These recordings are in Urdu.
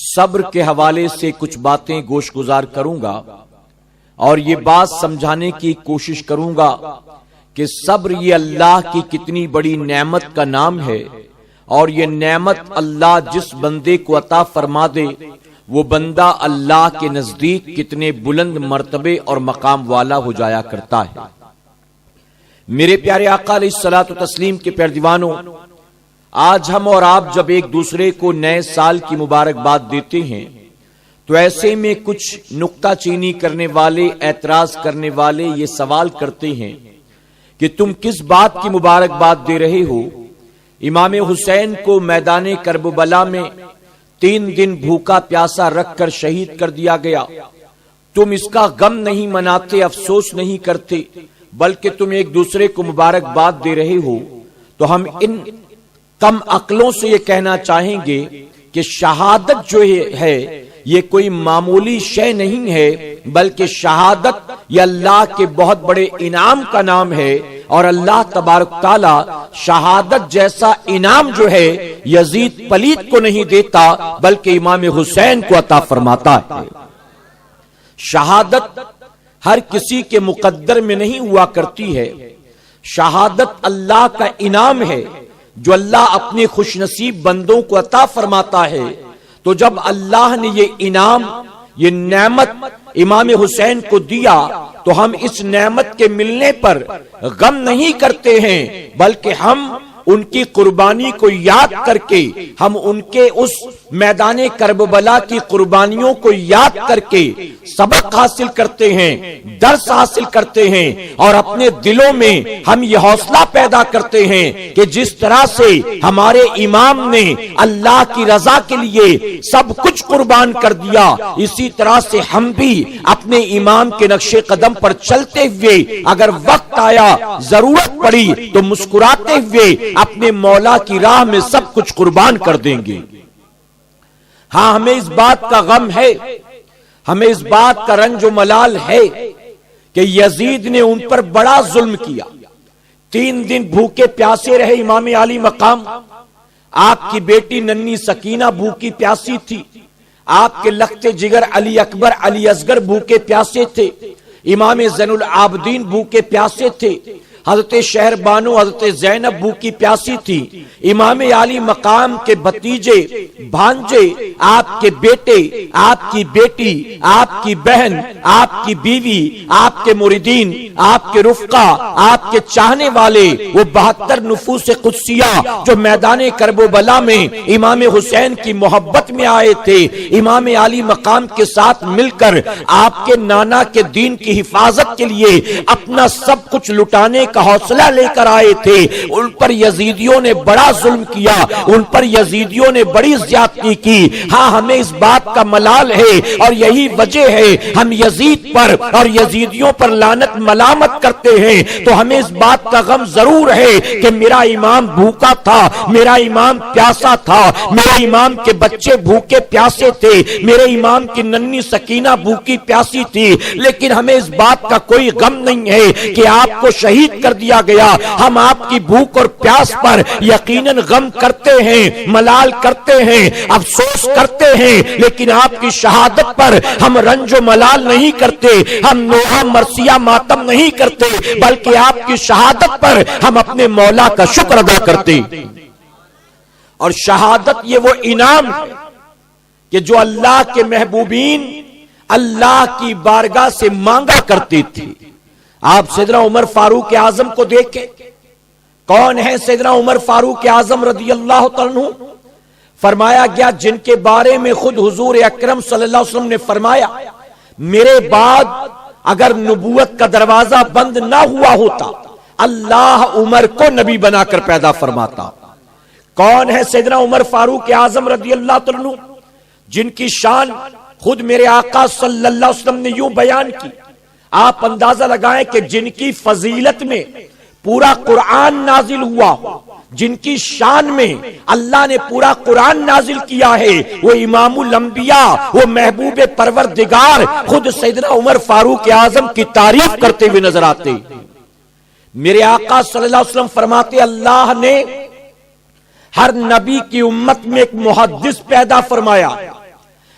صبر کے حوالے سے کچھ باتیں گوش گزار کروں گا اور یہ بات سمجھانے کی کوشش کروں گا کہ صبر یہ اللہ کی کتنی بڑی نعمت کا نام ہے، اور یہ نعمت اللہ جس بندے کو عطا فرما دے وہ بندہ اللہ کے نزدیک کتنے بلند مرتبے اور مقام والا ہو جایا کرتا ہے۔ میرے پیارے آقا علیہ الصلوۃ والتسلیم کے پیردیوانوں، آج ہم اور آپ جب ایک دوسرے کو نئے سال کی مبارکباد دیتے ہیں تو ایسے میں کچھ نکتہ چینی کرنے والے، اعتراض کرنے والے یہ سوال کرتے ہیں کہ تم کس بات کی مبارکباد دے رہے ہو؟ امام حسین کو میدان کربلا میں 3 دن بھوکا پیاسا رکھ کر شہید کر دیا گیا، تم اس کا غم نہیں مناتے، افسوس نہیں کرتے، بلکہ تم ایک دوسرے کو مبارکباد دے رہے ہو۔ تو ہم ان کم عقلوں سے یہ کہنا چاہیں گے کہ شہادت جو ہے یہ کوئی معمولی شے نہیں ہے، بلکہ شہادت یہ اللہ کے بہت بڑے انعام کا نام ہے، اور اللہ تبارک تعالی شہادت جیسا انعام جو ہے یزید پلیت کو نہیں دیتا بلکہ امام حسین کو عطا فرماتا ہے۔ شہادت ہر کسی کے مقدر میں نہیں ہوا کرتی ہے، شہادت اللہ کا انعام ہے جو اللہ اپنے خوش نصیب بندوں کو عطا فرماتا ہے۔ تو جب اللہ نے یہ انعام، یہ نعمت امام حسین کو دیا تو ہم اس نعمت کے ملنے پر غم نہیں کرتے ہیں، بلکہ ہم ان کی قربانی کو یاد کر کے، ہم ان کے اس میدان کربلا کی قربانیوں کو یاد کر کے سبق حاصل کرتے ہیں، درس حاصل کرتے ہیں، اور اپنے دلوں میں ہم یہ حوصلہ پیدا کرتے ہیں کہ جس طرح سے ہمارے امام نے اللہ کی رضا کے لیے سب کچھ قربان کر دیا، اسی طرح سے ہم بھی اپنے امام کے نقش قدم پر چلتے ہوئے اگر وقت آیا، ضرورت پڑی تو مسکراتے ہوئے اپنے مولا کی راہ میں سب کچھ قربان کر دیں گے۔ ہاں، ہمیں اس بات کا غم ہے، ہمیں اس بات کا رنج و ملال ہے کہ یزید نے ان پر بڑا ظلم کیا۔ 3 دن بھوکے پیاسے رہے امام علی مقام، آپ کی بیٹی ننھی سکینہ بھوکی پیاسی تھی، آپ کے لخت جگر علی اکبر علی اصغر بھوکے پیاسے تھے، امام زین العابدین بھوکے پیاسے تھے، حضرت شہر بانو حضرت زینب بھوکی پیاسی تھی، امام علی مقام کے بھتیجے، بھانجے، آپ کے بیٹے، آپ کی بیٹی، آپ کی بہن، آپ کی بیوی، آپ کے مریدین، آپ کے رفقا، آپ کے چاہنے والے، وہ 72 نفوس قدسیہ جو میدان کربلا میں امام حسین کی محبت میں آئے تھے، امام علی مقام کے ساتھ مل کر آپ کے نانا کے دین کی حفاظت کے لیے اپنا سب کچھ لٹانے کا حوصلہ لے کر آئے تھے، ان پر یزیدیوں نے بڑا ظلم کیا، ان پر یزیدیوں نے بڑی زیادتی کی۔ ہاں، ہمیں اس بات کا ملال ہے اور یہی وجہ ہے ہم یزید پر اور یزیدیوں پر لعنت ملامت کرتے ہیں، تو ہمیں اس بات کا غم ضرور ہے کہ میرا امام بھوکا تھا، میرا امام پیاسا تھا، میرے امام کے بچے بھوکے پیاسے تھے، میرے امام کی ننھی سکینہ بھوکی پیاسی تھی، لیکن ہمیں اس بات کا کوئی غم نہیں ہے کہ آپ کو شہید کر دیا گیا۔ ہم آپ کی بھوک اور پیاس پر یقیناً غم کرتے ہیں، ملال کرتے ہیں، افسوس کرتے ہیں، لیکن آپ کی شہادت پر ہم رنج و ملال نہیں کرتے، ہم نوحہ مرثیہ ماتم نہیں کرتے، بلکہ آپ کی شہادت پر ہم اپنے مولا کا شکر ادا کرتے۔ اور شہادت یہ وہ انعام ہے کہ جو اللہ کے محبوبین اللہ کی بارگاہ سے مانگا کرتے تھے۔ آپ سیدنا عمر فاروق اعظم کو دیکھیں، کون ہے سیدنا عمر فاروق اعظم رضی اللہ عنہ؟ فرمایا گیا جن کے بارے میں خود حضور اکرم صلی اللہ علیہ وسلم نے فرمایا میرے بعد اگر نبوت کا دروازہ بند نہ ہوا ہوتا اللہ عمر کو نبی بنا کر پیدا فرماتا۔ کون ہے سیدنا عمر فاروق اعظم رضی اللہ عنہ، جن کی شان خود میرے آقا صلی اللہ علیہ وسلم نے یوں بیان کی، آپ اندازہ لگائیں کہ جن کی فضیلت میں پورا قرآن نازل ہوا، جن کی شان میں اللہ نے پورا قرآن نازل کیا ہے، وہ امام الانبیاء، وہ محبوب پروردگار خود سیدنا عمر فاروق اعظم کی تعریف کرتے ہوئے نظر آتے۔ میرے آقا صلی اللہ علیہ وسلم فرماتے اللہ نے ہر نبی کی امت میں ایک محدث پیدا فرمایا،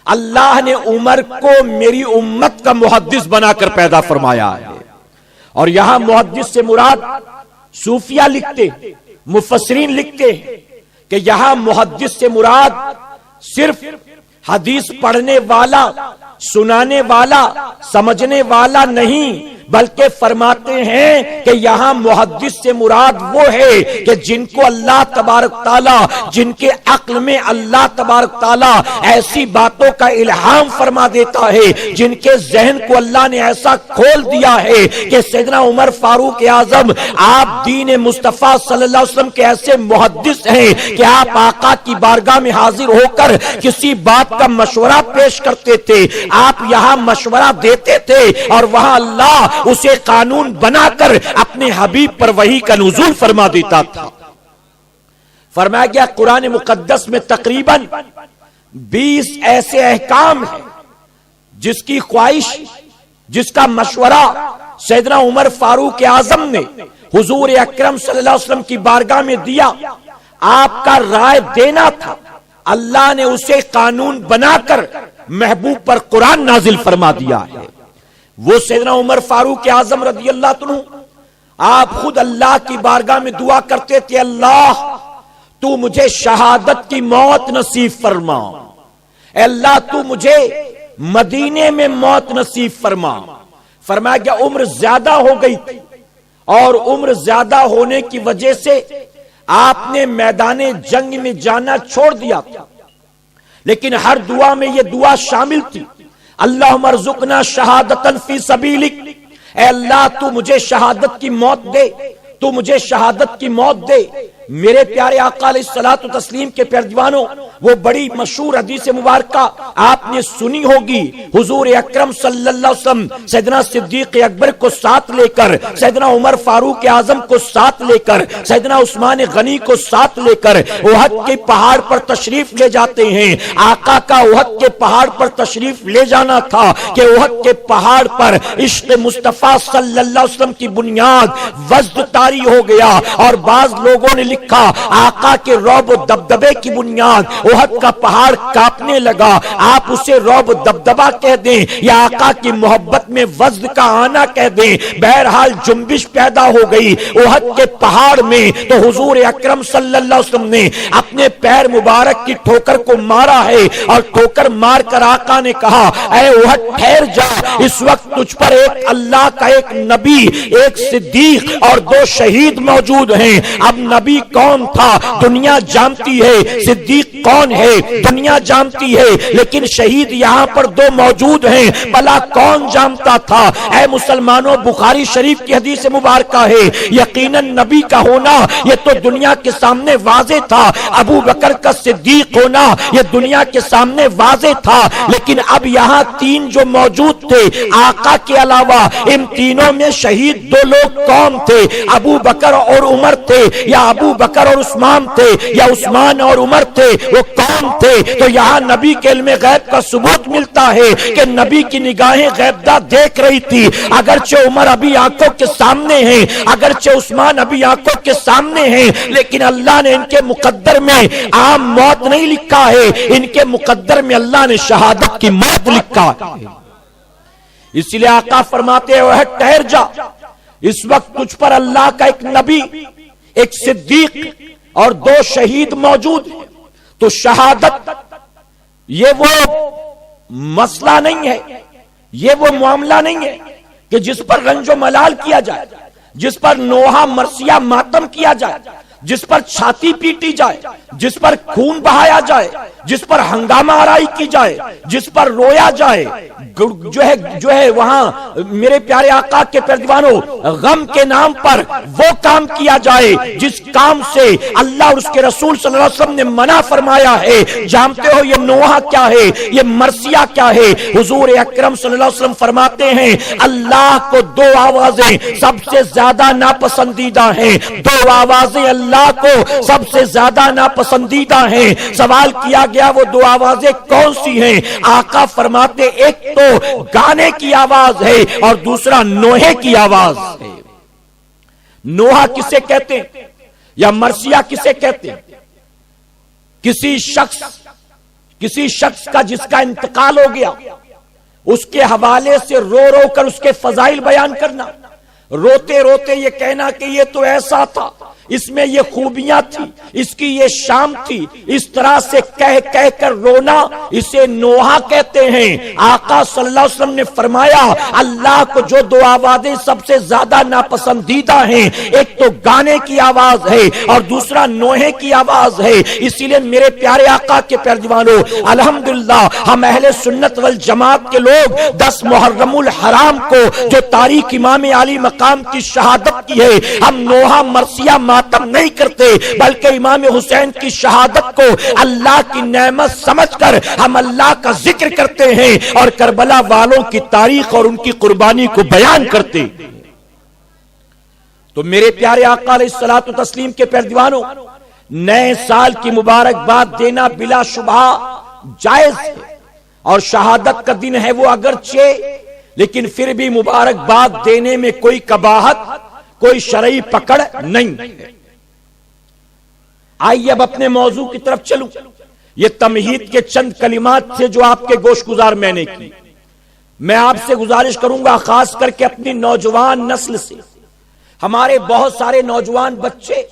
اللہ نے عمر کو میری امت کا محدث بنا کر پیدا فرمایا ہے. اور یہاں محدث سے مراد صوفیہ لکھتے، مفسرین لکھتے ہیں کہ یہاں محدث سے مراد صرف حدیث پڑھنے والا، سنانے والا، سمجھنے والا نہیں، بلکہ فرماتے ہیں کہ یہاں محدث سے مراد وہ ہے کہ جن کو اللہ تبارک تعالیٰ، جن کے عقل میں اللہ تبارک تعالیٰ ایسی باتوں کا الہام فرما دیتا ہے، جن کے ذہن کو اللہ نے ایسا کھول دیا ہے کہ سیدنا عمر فاروق اعظم آپ دین مصطفیٰ صلی اللہ علیہ وسلم کے ایسے محدث ہیں کہ آپ آقا کی بارگاہ میں حاضر ہو کر کسی بات کا مشورہ پیش کرتے تھے، آپ یہاں مشورہ دیتے تھے اور وہاں اللہ اسے قانون بنا کر اپنے حبیب پر وحی کا نزول فرما دیتا تھا. فرمایا گیا قرآن مقدس میں تقریباً 20 ایسے احکام ہیں جس کی خواہش، جس کا مشورہ سیدنا عمر فاروق اعظم نے حضور اکرم صلی اللہ علیہ وسلم کی بارگاہ میں دیا، آپ کا رائے دینا تھا. اللہ نے اسے قانون بنا کر محبوب پر قرآن نازل فرما دیا ہے. وہ سیدنا عمر فاروق اعظم رضی اللہ عنہ آپ خود اللہ کی بارگاہ میں دعا کرتے تھے، اللہ تو مجھے شہادت کی موت نصیب فرما، اے اللہ تو مجھے مدینے میں موت نصیب فرما. فرمایا کہ عمر زیادہ ہو گئی تھی اور عمر زیادہ ہونے کی وجہ سے آپ نے میدان جنگ میں جانا چھوڑ دیا تھا، لیکن ہر دعا میں یہ دعا شامل تھی، اللہم ارزقنا شہادتاً فی سبیلک، اے اللہ تو مجھے شہادت کی موت دے، تو مجھے شہادت کی موت دے. میرے پیارے آقا علیہ الصلوۃ والتسلیم کے پیروانوں، وہ بڑی مشہور حدیث مبارکہ آپ نے سنی ہوگی، حضور اکرم صلی اللہ علیہ وسلم سیدنا صدیق اکبر کو ساتھ لے کر، سیدنا عمر فاروق اعظم کو ساتھ لے کر، سیدنا عثمان غنی کو ساتھ لے کر احد کے پہاڑ پر تشریف لے جاتے ہیں. آقا کا احد کے پہاڑ پر تشریف لے جانا تھا کہ احد کے پہاڑ پر عشق مصطفیٰ صلی اللہ علیہ وسلم کی بنیاد وزد طاری ہو گیا، اور بعض لوگوں نے لکھا آقا کے رعب و دبدبے کی بنیاد احد کا پہاڑ کاپنے لگا. آپ اسے رعب و دبدبا کہہ دیں یا آقا کی محبت میں وزن کا آنا کہہ دیں، بہرحال جنبش پیدا ہو گئی احد کے پہاڑ میں. تو حضور اکرم صلی اللہ علیہ وسلم نے اپنے پیر مبارک کی ٹھوکر کو مارا ہے، اور ٹھوکر مار کر آقا نے کہا اے احد ٹھہر جا، اس وقت تجھ پر ایک اللہ کا ایک نبی، ایک صدیق اور 2 شہید موجود ہیں. اب نبی کون تھا دنیا جانتی ہے، صدیق کون ہے دنیا جانتی ہے، لیکن شہید یہاں پر 2 موجود ہیں، بھلا کون جانتا تھا؟ اے مسلمانوں، بخاری شریف کی حدیث مبارکہ ہے، یقیناً نبی کا ہونا یہ تو دنیا کے سامنے واضح تھا، ابو بکر کا صدیق ہونا یہ دنیا کے سامنے واضح تھا، لیکن اب یہاں 3 جو موجود تھے آقا کے علاوہ، ان تینوں میں شہید 2 لوگ کون تھے؟ ابو بکر اور عمر تھے، یا ابو بکر اور عثمان تھے، یا عثمان اور عمر تھے؟ وہ کون تھے؟ تو یہاں نبی کے علم غیب کا ثبوت ملتا ہے کہ نبی کی نگاہیں غیبدہ دیکھ رہی تھی. اگرچہ عمر ابھی آنکھوں کے سامنے ہیں، اگرچہ عثمان ابھی آنکھوں کے سامنے ہیں، لیکن اللہ نے ان کے مقدر میں عام موت نہیں لکھا ہے، ان کے مقدر میں اللہ نے شہادت کی موت لکھا ہے. اس لیے آقا فرماتے ہیں وہ ٹھہر جا، اس وقت تجھ پر اللہ کا ایک نبی، ایک صدیق اور 2 شہید موجود ہیں. تو شہادت یہ وہ مسئلہ نہیں ہے، یہ وہ معاملہ نہیں ہے کہ جس پر رنج و ملال کیا جائے، جس پر نوحہ مرثیہ ماتم کیا جائے، جس پر چھاتی پیٹی جائے، جس پر خون بہایا جائے، جس پر ہنگامہ آرائی کی جائے، جس پر رویا جائے، جو ہے وہاں میرے پیارے آقا کے پیروانوں غم کے نام پر وہ کام کیا جائے جس کام سے اللہ اور اس کے رسول صلی اللہ علیہ وسلم نے منع فرمایا ہے. جانتے ہو یہ نوحہ کیا ہے، یہ مرثیہ کیا ہے؟ حضور اکرم صلی اللہ علیہ وسلم فرماتے ہیں اللہ کو 2 آوازیں سب سے زیادہ ناپسندیدہ ہیں، 2 آوازیں اللہ کو سب سے زیادہ ناپسندیدہ ہیں. سوال کیا گیا وہ 2 آوازیں کون سی ہیں؟ آقا فرماتے ایک تو گانے کی آواز ہے اور دوسرا نوحے کی آواز ہے. نوحہ کسے کہتے ہیں یا مرثیہ کسے کہتے ہیں؟ کسی شخص کسی شخص کا جس کا انتقال ہو گیا، اس کے حوالے سے رو رو کر اس کے فضائل بیان کرنا، روتے روتے یہ کہنا کہ یہ تو ایسا تھا، اس میں یہ خوبیاں تھی، اس کی یہ شام تھی، اس طرح سے کہہ کہہ کر رونا، اسے نوحہ کہتے ہیں۔ آقا صلی اللہ علیہ وسلم نے فرمایا اللہ کو جو دو آوازیں سب سے زیادہ ناپسندیدہ ہیں، ایک تو گانے کی آواز ہے اور دوسرا نوحے کی آواز ہے۔ اسی لیے میرے پیارے آقا کے پیارے دیوانوں، الحمدللہ ہم اہل سنت والجماعت کے لوگ 10 محرم الحرام کو جو تاریخ امام علی مقام کی شہادت کی ہے، ہم نوحہ مرثیہ ماتم نہیں کرتے، بلکہ امام حسین کی شہادت کو اللہ کی نعمت سمجھ کر ہم اللہ کا ذکر کرتے ہیں اور کربلا والوں کی تاریخ اور ان کی قربانی کو بیان کرتے۔ تو میرے پیارے آقا علیہ الصلوۃ والتسلیم کے پیارے دیوانوں، نئے سال کی مبارکباد دینا بلا شبہ جائز ہے، اور شہادت کا دن ہے وہ اگرچہ، لیکن پھر بھی مبارکباد دینے میں کوئی قباحت، کوئی شرعی پکڑ نہیں ہے۔ آئیے اب اپنے موضوع کی طرف چلوں۔ یہ تمہید کے چند کلمات تھے جو آپ کے گوش گزار میں نے کی۔ میں آپ سے گزارش کروں گا خاص کر کے اپنی نوجوان نسل سے، ہمارے بہت سارے نوجوان بچے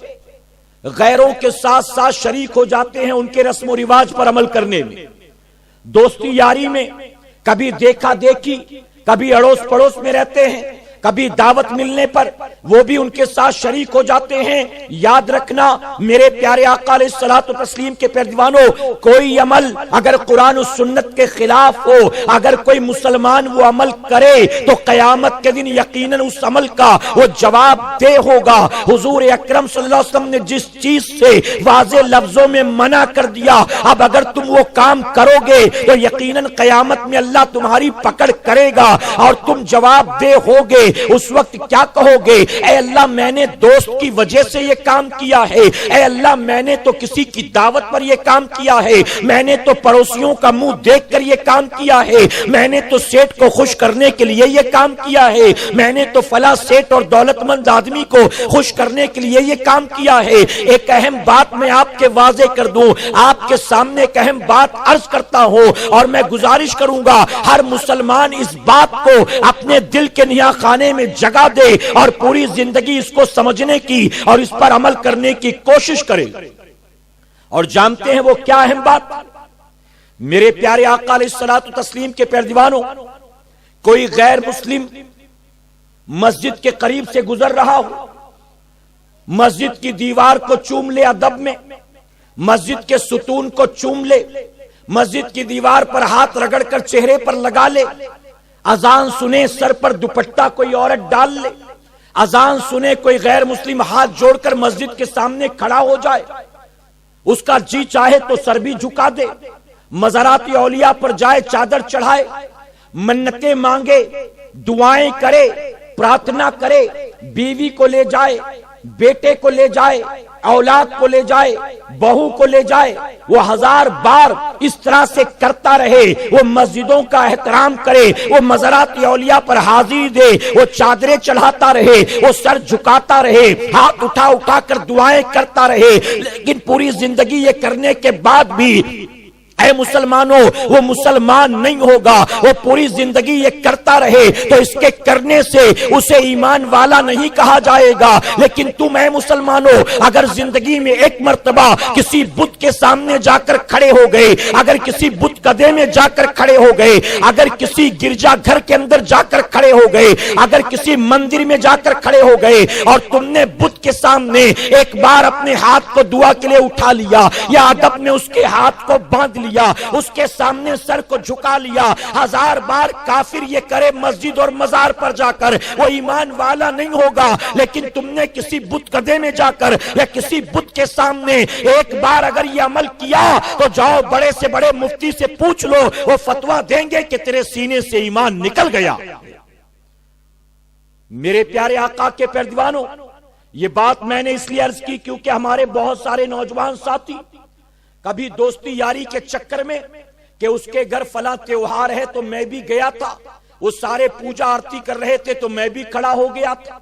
غیروں کے ساتھ ساتھ شریک ہو جاتے ہیں ان کے رسم و رواج پر عمل کرنے میں، دوستی یاری میں، کبھی دیکھا دیکھی، کبھی اڑوس پڑوس میں رہتے ہیں، کبھی دعوت ملنے پر وہ بھی ان کے ساتھ شریک ہو جاتے ہیں۔ یاد رکھنا میرے پیارے آقا علیہ الصلوۃ والتسلیم کے پیارے دیوانوں، کوئی عمل اگر قرآن و سنت کے خلاف ہو، اگر کوئی مسلمان وہ عمل کرے تو قیامت کے دن یقیناً اس عمل کا وہ جواب دہ ہوگا۔ حضور اکرم صلی اللہ علیہ وسلم نے جس چیز سے واضح لفظوں میں منع کر دیا، اب اگر تم وہ کام کرو گے تو یقیناً قیامت میں اللہ تمہاری پکڑ کرے گا اور تم جواب دہ ہوگے۔ اس وقت کیا کہو گے؟ اے اللہ میں نے دوست کی وجہ سے یہ کام کیا ہے، اے اللہ میں نے تو کسی کی دعوت پر یہ کام کیا ہے، میں نے تو پڑوسیوں کا منہ دیکھ کر یہ کام کیا ہے، میں نے تو سیٹ کو خوش کرنے کے لیے یہ کام کیا ہے، میں نے تو فلاں سیٹ اور دولت مند آدمی کو خوش کرنے کے لیے یہ کام کیا ہے۔ ایک اہم بات میں آپ کے واضح کر دوں، آپ کے سامنے ایک اہم بات عرض کرتا ہوں اور میں گزارش کروں گا ہر مسلمان اس بات کو اپنے دل کے نیا خانے میں جگہ دے اور پوری زندگی اس کو سمجھنے کی اور اس پر عمل کرنے کی کوشش کرے۔ اور جانتے ہیں وہ کیا اہم بات؟ میرے پیارے آقا علیہ الصلوۃ والتسلیم کے پیارے دیوانوں، کوئی غیر مسلم مسجد کے قریب سے گزر رہا ہو، مسجد کی دیوار کو چوم لے ادب میں، مسجد کے ستون کو چوم لے، مسجد کی دیوار پر ہاتھ رگڑ کر چہرے پر لگا لے، اذان سنے سر پر دوپٹہ کوئی عورت ڈال لے، اذان سنے کوئی غیر مسلم ہاتھ جوڑ کر مسجد کے سامنے کھڑا ہو جائے، اس کا جی چاہے تو سر بھی جھکا دے، مزارات اولیاء پر جائے چادر چڑھائے، منتیں مانگے، دعائیں کرے، پرارتھنا کرے، بیوی کو لے جائے، بیٹے کو لے جائے، اولاد کو لے جائے، بہو کو لے جائے، وہ 1000 بار اس طرح سے کرتا رہے، وہ مسجدوں کا احترام کرے، وہ مزارات اولیاء پر حاضری دے، وہ چادریں چڑھاتا رہے، وہ سر جھکاتا رہے، ہاتھ اٹھا اٹھا کر دعائیں کرتا رہے، لیکن پوری زندگی یہ کرنے کے بعد بھی اے مسلمانوں وہ مسلمان نہیں ہوگا، وہ پوری زندگی یہ کرتا رہے تو اس کے کرنے سے اسے ایمان والا نہیں کہا جائے گا۔ لیکن تم اے مسلمانوں اگر زندگی میں ایک مرتبہ کسی بت کے سامنے جا کر کھڑے ہو گئے، اگر کسی بت قدے میں جا کر کھڑے ہو گئے، اگر کسی گرجا گھر کے اندر جا کر کھڑے ہو گئے، اگر کسی مندر میں جا کر کھڑے ہو گئے اور تم نے بت کے سامنے ایک بار اپنے ہاتھ کو دعا کے لیے اٹھا لیا یا ادب میں اس کے ہاتھ کو باندھ لیا، اس کے سامنے سر کو جھکا لیا، 1000 بار کافر یہ کرے مسجد اور مزار پر جا کر، وہ ایمان والا نہیں ہوگا۔ لیکن تم نے کسی بت قدے میں جا کر یا کسی بت کے سامنے ایک بار اگر یہ عمل کیا تو جاؤ بڑے سے بڑے مفتی سے پوچھ لو، وہ فتویٰ دیں گے کہ تیرے سینے سے ایمان نکل گیا۔ میرے پیارے آقا کے پیارے دیوانوں، یہ بات میں نے اس لیے عرض کی کیونکہ ہمارے بہت سارے نوجوان ساتھی کبھی دوستی یاری کے چکر میں کہ اس کے گھر فلاں تیوہار ہے تو میں بھی گیا تھا، وہ سارے پوجا آرتی کر رہے تھے تو میں بھی کھڑا ہو گیا تھا،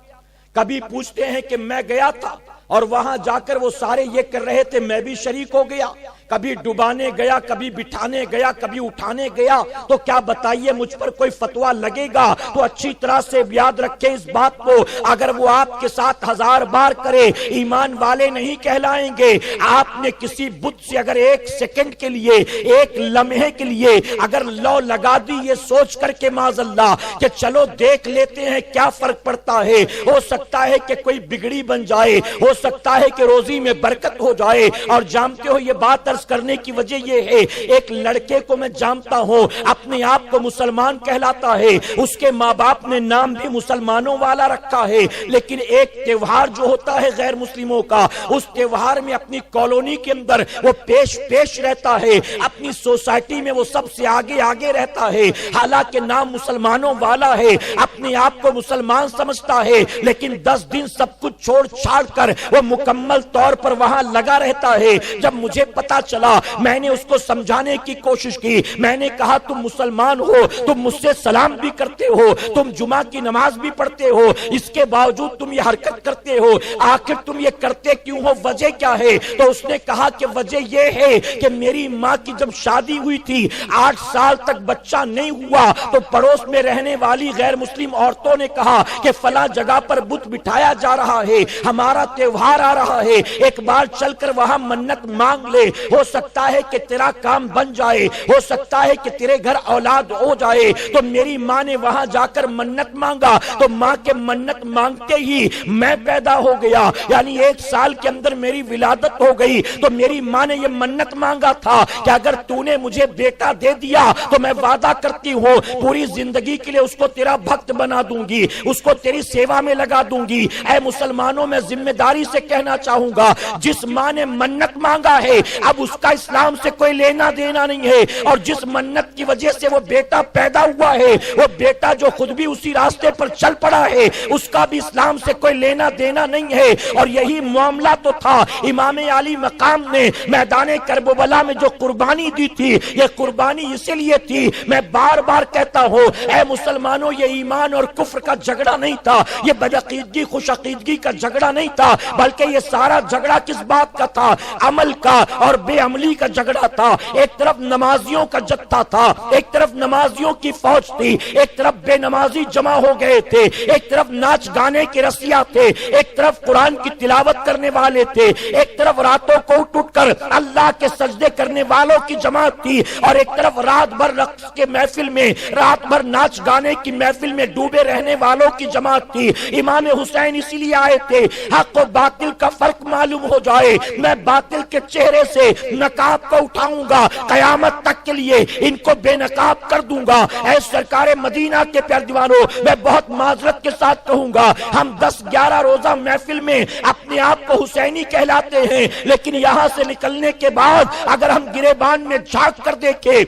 کبھی پوچھتے ہیں کہ میں گیا تھا اور وہاں جا کر وہ سارے یہ کر رہے تھے میں بھی شریک ہو گیا، کبھی ڈبانے گیا، کبھی بٹھانے گیا، کبھی اٹھانے گیا، تو کیا بتائیے مجھ پر کوئی فتویٰ لگے گا؟ تو اچھی طرح سے یاد رکھیں اس بات کو، اگر وہ آپ کے ساتھ 1000 بار کرے ایمان والے نہیں کہلائیں گے۔ آپ نے کسی بت سے اگر 1 سیکنڈ کے لیے، 1 لمحے کے لیے اگر لو لگا دی یہ سوچ کر کے معاذ اللہ کہ چلو دیکھ لیتے ہیں کیا فرق پڑتا ہے، ہو سکتا ہے کہ کوئی بگڑی بن جائے، ہو سکتا ہے کہ روزی میں برکت ہو جائے۔ اور جانتے ہو یہ بات عرض کرنے کی وجہ یہ ہے، ایک لڑکے کو میں جانتا ہوں اپنے آپ کو مسلمان کہلاتا ہے، اس کے ماں باپ نے نام بھی مسلمانوں والا رکھا ہے، لیکن ایک تہوار جو ہوتا ہے غیر مسلموں کا، اس تہوار میں اپنی کالونی کے اندر وہ پیش رہتا ہے، اپنی سوسائٹی میں وہ سب سے آگے رہتا ہے، حالانکہ نام مسلمانوں والا ہے، اپنے آپ کو مسلمان سمجھتا ہے، لیکن 10 دن سب کچھ چھوڑ چھاڑ کر وہ مکمل طور پر وہاں لگا رہتا ہے۔ جب مجھے پتا چلا میں نے اس کو سمجھانے کی کوشش کی، میں نے کہا تم مسلمان ہو، تم مجھ سے سلام بھی کرتے ہو، تم جمعہ کی نماز بھی پڑھتے ہو، اس کے باوجود تم یہ حرکت کرتے ہو، آخر تم یہ کرتے کیوں ہو، وجہ کیا ہے؟ تو اس نے کہا کہ وجہ یہ ہے کہ میری ماں کی جب شادی ہوئی تھی 8 سال تک بچہ نہیں ہوا، تو پڑوس میں رہنے والی غیر مسلم عورتوں نے کہا کہ فلاں جگہ پر بت بٹھایا جا رہا ہے، ہمارا تہوار آ رہا ہے، ایک بار چل کر وہاں منت مانگ لے، ہو سکتا ہے کہ تیرا کام بن جائے، ہو سکتا ہے کہ تیرے گھر اولاد ہو جائے۔ تو میری ماں نے وہاں جا کر منت مانگا، تو ماں کے منت مانگتے ہی میں پیدا ہو گیا، یعنی 1 سال کے اندر میری ولادت ہو گئی۔ تو میری ماں نے یہ منت مانگا تھا کہ اگر تو نے مجھے بیٹا دے دیا تو میں وعدہ کرتی ہوں پوری زندگی کے لیے اس کو تیرا بھکت بنا دوں گی، اس کو تیری سیوا میں لگا دوں گی۔ اے مسلمانوں میں ذمہ داری سے کہنا چاہوں گا، جس ماں نے منت مانگا ہے اب اس کا اسلام سے کوئی لینا دینا نہیں ہے، اور جس منت کی وجہ سے وہ بیٹا پیدا ہوا ہے، وہ بیٹا جو خود بھی اسی راستے پر چل پڑا ہے، اس کا بھی اسلام سے کوئی لینا دینا نہیں ہے۔ اور یہی معاملہ تو تھا امام علی مقام نے میدان کربلا میں جو قربانی دی تھی، یہ قربانی اسی لیے تھی، میں بار بار کہتا ہوں اے مسلمانوں یہ ایمان اور کفر کا جھگڑا نہیں تھا، یہ بدعقیدگی خوش عقیدگی کا جھگڑا نہیں تھا، بلکہ یہ سارا جھگڑا کس بات کا تھا؟ عمل کا اور بے عملی کا جھگڑا تھا۔ ایک طرف نمازیوں کا جتھا تھا، ایک طرف نمازیوں کی فوج تھی، ایک طرف بے نمازی جمع ہو گئے تھے، ایک طرف ناچ گانے کے رسیا تھے، ایک طرف قرآن کی تلاوت کرنے والے تھے، ایک طرف راتوں کو اٹھ کر اللہ کے سجدے کرنے والوں کی جماعت تھی، اور ایک طرف رات بھر رقص کے محفل میں، رات بھر ناچ گانے کی محفل میں ڈوبے رہنے والوں کی جماعت تھی۔ امام حسین اسی لیے آئے تھے حق و باطل کا فرق معلوم ہو جائے، میں باطل کے چہرے سے نقاب کو اٹھاؤں گا، قیامت تک کے لیے ان کو بے نقاب کر دوں گا۔ اے سرکار مدینہ کے پیارے دیوانوں، میں بہت معذرت کے ساتھ کہوں گا، ہم 10-11 روزہ محفل میں اپنے آپ کو حسینی کہلاتے ہیں، لیکن یہاں سے نکلنے کے بعد اگر ہم گریبان میں جھانک کر دیکھیں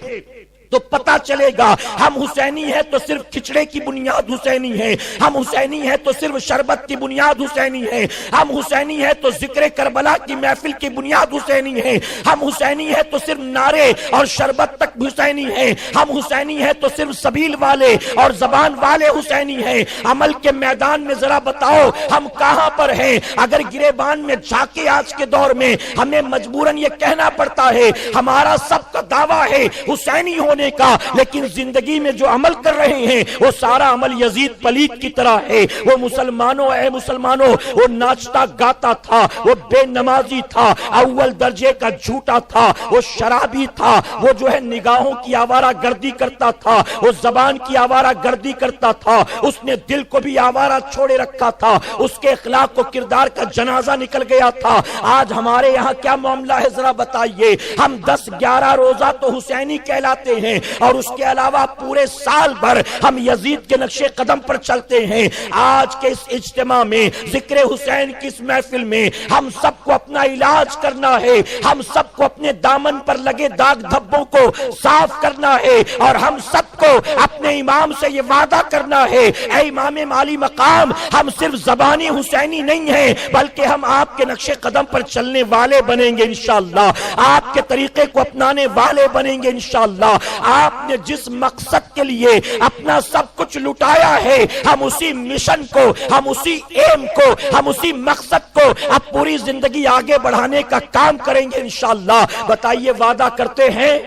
تو پتا چلے گا ہم حسینی ہیں تو صرف کھچڑے کی بنیاد حسینی ہے، ہم حسینی ہیں تو صرف شربت کی بنیاد حسینی ہے، ہم حسینی ہیں تو ذکر کربلا کی محفل کی بنیاد حسینی ہے، ہم حسینی ہیں تو صرف نعرے اور شربت تک حسینی ہیں، ہم حسینی ہیں تو صرف سبیل والے اور زبان والے حسینی ہیں۔ عمل کے میدان میں ذرا بتاؤ ہم کہاں پر ہیں؟ اگر گریبان میں جھانکے آج کے دور میں ہمیں مجبوراً یہ کہنا پڑتا ہے ہمارا سب کا دعویٰ ہے حسینی ہونے کا، لیکن زندگی میں جو عمل کر رہے ہیں وہ سارا عمل یزید پلید کی طرح ہے۔ وہ مسلمانوں، اے مسلمانوں، وہ ناچتا گاتا تھا، وہ بے نمازی تھا، اول درجے کا جھوٹا تھا، وہ شرابی تھا، وہ جو ہے نگاہوں کی آوارہ گردی کرتا تھا، وہ زبان کی آوارہ گردی کرتا تھا، اس نے دل کو بھی آوارہ چھوڑے رکھا تھا، اس کے اخلاق و کردار کا جنازہ نکل گیا تھا۔ آج ہمارے یہاں کیا معاملہ ہے ذرا بتائیے؟ ہم 10-11 روزہ تو حسینی کہلاتے ہیں، اور اس کے علاوہ پورے سال بھر ہم یزید کے نقش قدم پر چلتے ہیں۔ آج کے اس اجتماع میں ذکر حسین کی اس محفل میں ہم سب کو اپنا علاج کرنا ہے، ہم سب کو اپنے دامن پر لگے داغ دھبوں کو صاف کرنا ہے، اور ہم سب کو اپنے امام سے یہ وعدہ کرنا ہے اے امام عالی مقام، ہم صرف زبانی حسینی نہیں ہیں بلکہ ہم آپ کے نقش قدم پر چلنے والے بنیں گے انشاءاللہ، آپ کے طریقے کو اپنانے والے بنیں گے انشاءاللہ۔ آپ نے جس مقصد کے لیے اپنا سب کچھ لٹایا ہے، ہم اسی مشن کو، ہم اسی ایم کو، ہم اسی مقصد کو اب پوری زندگی آگے بڑھانے کا کام کریں گے انشاءاللہ۔ بتائیے وعدہ کرتے ہیں؟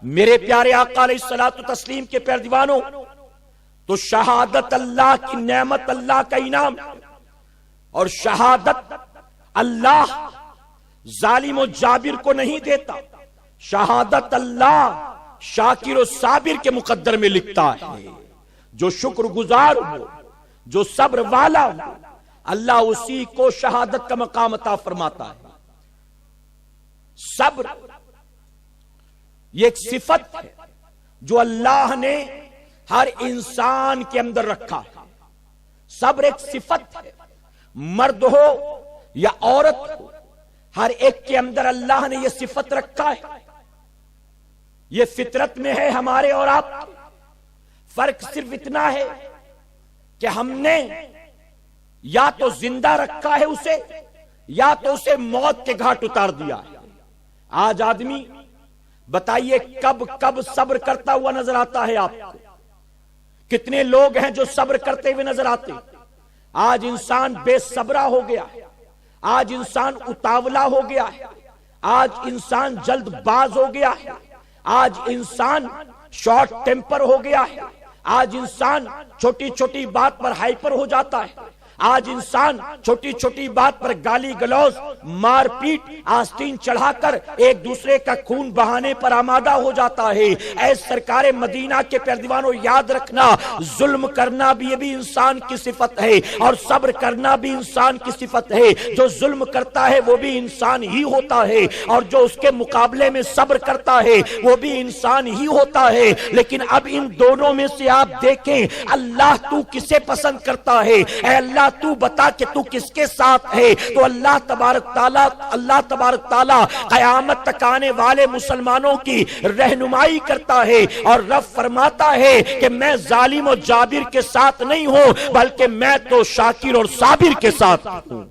میرے پیارے آقا علیہ الصلوۃ والتسلیم کے پیارے دیوانوں، تو شہادت اللہ کی نعمت، اللہ کا انعام، اور شہادت اللہ ظالم و جابر کو نہیں دیتا، شہادت اللہ شاکر و صابر کے مقدر میں لکھتا ہے۔ جو شکر گزار ہو، جو صبر والا ہو، اللہ اسی کو شہادت کا مقام عطا فرماتا ہے۔ صبر یہ ایک صفت ہے جو اللہ نے ہر انسان کے اندر رکھا ہے۔ صبر ایک صفت ہے، مرد ہو یا عورت ہو، ہر ایک کے اندر اللہ نے یہ صفت رکھا ہے۔ یہ فطرت میں ہے ہمارے اور آپ کے۔ فرق صرف اتنا ہے کہ ہم نے یا تو زندہ رکھا ہے اسے، یا تو اسے موت کے گھاٹ اتار دیا ہے۔ آج آدمی بتائیے کب کب صبر کرتا ہوا نظر آتا ہے آپ کو؟ کتنے لوگ ہیں جو صبر کرتے ہوئے نظر آتے؟ آج انسان بے صبرا ہو گیا ہے، آج انسان اتاولا ہو گیا ہے، آج انسان جلد باز ہو گیا ہے، آج انسان شارٹ ٹیمپر ہو گیا ہے، آج انسان چھوٹی چھوٹی بات پر ہائپر ہو جاتا ہے، آج انسان چھوٹی چھوٹی بات پر گالی گلوز، مار پیٹ، آستین چڑھا کر ایک دوسرے کا خون بہانے پر آمادہ ہو جاتا ہے۔ اے سرکار مدینہ کے پیارے دیوانوں، یاد رکھنا، ظلم کرنا بھی یہ بھی انسان کی صفت ہے، اور صبر کرنا بھی انسان کی صفت ہے۔ جو ظلم کرتا ہے وہ بھی انسان ہی ہوتا ہے، اور جو اس کے مقابلے میں صبر کرتا ہے وہ بھی انسان ہی ہوتا ہے۔ لیکن اب ان دونوں میں سے آپ دیکھیں، اللہ تو کسے پسند کرتا ہے؟ اے اللہ تو بتا کہ تو کس کے ساتھ ہے؟ تو اللہ تبارک تعالیٰ قیامت تک آنے والے مسلمانوں کی رہنمائی کرتا ہے، اور رب فرماتا ہے کہ میں ظالم و جابر کے ساتھ نہیں ہوں، بلکہ میں تو شاکر اور صابر کے ساتھ ہوں۔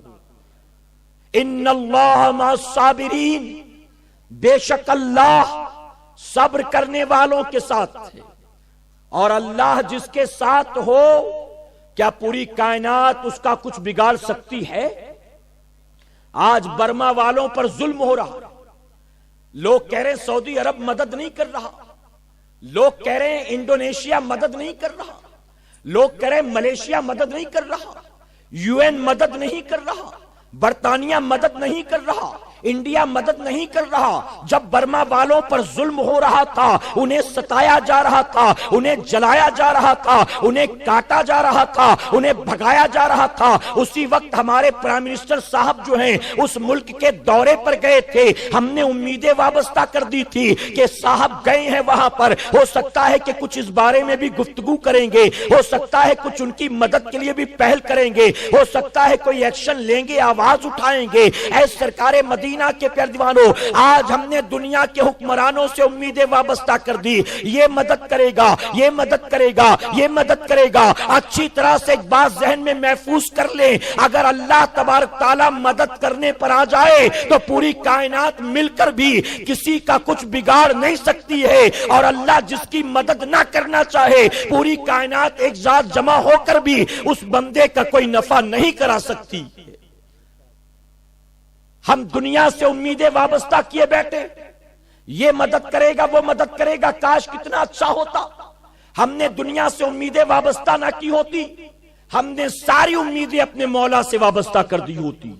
ان اللہ مع الصابرین، بے شک اللہ صبر کرنے والوں کے ساتھ ہے۔ اور اللہ جس کے ساتھ ہو، کیا پوری کائنات اس کا کچھ بگاڑ سکتی ہے؟ آج برما والوں پر ظلم ہو رہا، لوگ کہہ رہے ہیں سعودی عرب مدد نہیں کر رہا، لوگ کہہ رہے ہیں انڈونیشیا مدد نہیں کر رہا، لوگ کہہ رہے ہیں ملیشیا مدد نہیں کر رہا، یو این مدد نہیں کر رہا، برطانیہ مدد نہیں کر رہا، انڈیا مدد نہیں کر رہا۔ جب برما والوں پر ظلم ہو رہا تھا، انہیں ستایا جا رہا تھا، انہیں جلایا جا رہا تھا، انہیں کاٹا جا رہا تھا، انہیں بھگایا جا رہا تھا، اسی وقت ہمارے پرائم منسٹر صاحب جو ہیں اس ملک کے دورے پر گئے تھے۔ ہم نے امیدیں وابستہ کر دی تھی کہ صاحب گئے ہیں وہاں پر، ہو سکتا ہے کہ کچھ اس بارے میں بھی گفتگو کریں گے، ہو سکتا ہے کچھ ان کی مدد کے لیے بھی پہل کریں گے، ہو سکتا ہے کوئی ایکشن لیں گے، آواز اٹھائیں گے۔ اے سرکار مدینہ کے پیارے دیوانوں، آج ہم نے دنیا کے حکمرانوں سے امیدیں وابستہ کر دی، یہ مدد کرے گا، یہ مدد کرے گا، یہ مدد کرے گا۔ اچھی طرح سے ایک بات ذہن میں محفوظ کر لیں، اگر اللہ تبارک تعالیٰ مدد کرنے پر آ جائے تو پوری کائنات مل کر بھی کسی کا کچھ بگاڑ نہیں سکتی ہے، اور اللہ جس کی مدد نہ کرنا چاہے، پوری کائنات ایک ذات جمع ہو کر بھی اس بندے کا کوئی نفع نہیں کرا سکتی۔ ہم دنیا سے امیدیں وابستہ کیے بیٹھے، یہ مدد کرے گا، وہ مدد کرے گا، کاش کتنا اچھا ہوتا۔ ہم نے دنیا سے امیدیں وابستہ نہ کی ہوتی، ہم نے ساری امیدیں اپنے مولا سے وابستہ کر دی ہوتی۔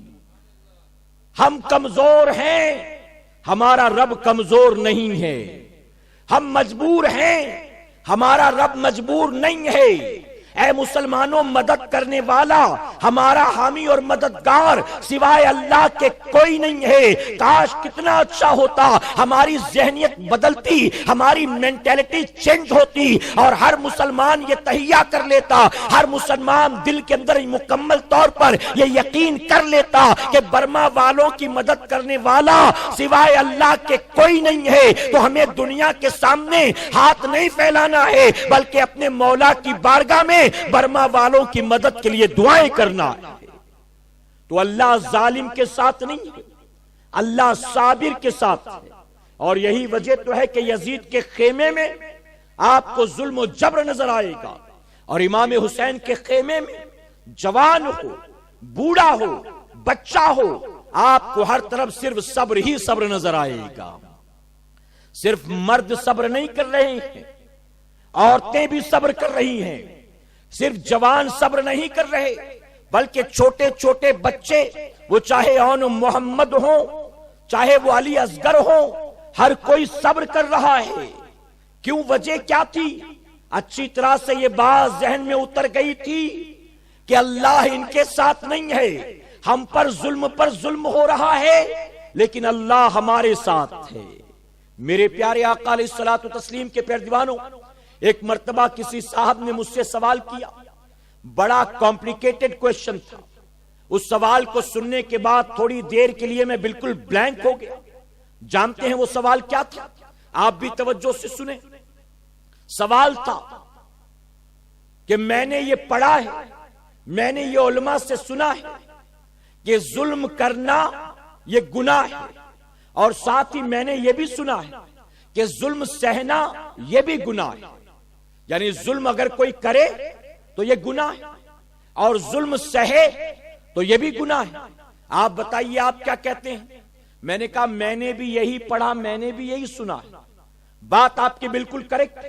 ہم کمزور ہیں، ہمارا رب کمزور نہیں ہے۔ ہم مجبور ہیں، ہمارا رب مجبور نہیں ہے۔ اے مسلمانوں، مدد کرنے والا ہمارا حامی اور مددگار سوائے اللہ کے کوئی نہیں ہے۔ کاش کتنا اچھا ہوتا، ہماری ذہنیت بدلتی، ہماری مینٹیلٹی چینج ہوتی، اور ہر مسلمان یہ تہیہ کر لیتا، ہر مسلمان دل کے اندر مکمل طور پر یہ یقین کر لیتا کہ برما والوں کی مدد کرنے والا سوائے اللہ کے کوئی نہیں ہے۔ تو ہمیں دنیا کے سامنے ہاتھ نہیں پھیلانا ہے، بلکہ اپنے مولا کی بارگاہ میں برما والوں کی مدد کے لیے دعائیں کرنا ہے۔ تو اللہ ظالم کے ساتھ نہیں ہے، اللہ صابر کے ساتھ ہے، اور یہی وجہ تو ہے کہ یزید کے خیمے میں آپ کو ظلم و جبر نظر آئے گا، اور امام حسین کے خیمے میں جوان ہو، بوڑھا ہو، بچہ ہو، آپ کو ہر طرف صرف صبر ہی صبر نظر آئے گا۔ صرف مرد صبر نہیں کر رہے ہیں، عورتیں بھی صبر کر رہی ہیں، صرف جوان صبر نہیں کر رہے بلکہ چھوٹے چھوٹے بچے، وہ چاہے اون محمد ہوں، چاہے وہ علی اصغر ہوں، ہر کوئی صبر کر رہا ہے۔ کیوں؟ وجہ کیا تھی؟ اچھی طرح سے یہ بات ذہن میں اتر گئی تھی کہ اللہ ان کے ساتھ نہیں ہے، ہم پر ظلم ہو رہا ہے، لیکن اللہ ہمارے ساتھ ہے۔ میرے پیارے آقا علیہ الصلوۃ والتسلیم کے پیروانوں، ایک مرتبہ کسی صاحب نے مجھ سے سوال کیا، بڑا کمپلیکیٹڈ کویشچن تھا۔ اس سوال کو سننے کے بعد تھوڑی دیر کے لیے میں بالکل بلینک ہو گیا۔ جانتے ہیں وہ سوال کیا تھا؟ آپ بھی توجہ سے سنیں۔ سوال تھا کہ میں نے یہ پڑھا ہے، میں نے یہ علماء سے سنا ہے کہ ظلم کرنا یہ گناہ ہے، اور ساتھ ہی میں نے یہ بھی سنا ہے کہ ظلم سہنا یہ بھی گناہ ہے۔ یعنی ظلم اگر کوئی کرے تو یہ گناہ ہے، اور ظلم سہے تو یہ بھی گناہ ہے۔ آپ بتائیے آپ کیا کہتے ہیں؟ میں نے کہا میں نے بھی یہی پڑھا، میں نے بھی یہی سنا ہے۔ بات آپ کی بالکل کریکٹ،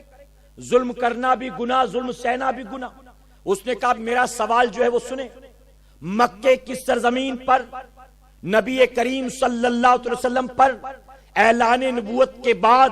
ظلم کرنا بھی گناہ، ظلم سہنا بھی گناہ۔ اس نے کہا میرا سوال جو ہے وہ سنیں۔ مکے کی سرزمین پر نبی کریم صلی اللہ علیہ وسلم پر اعلان نبوت کے بعد،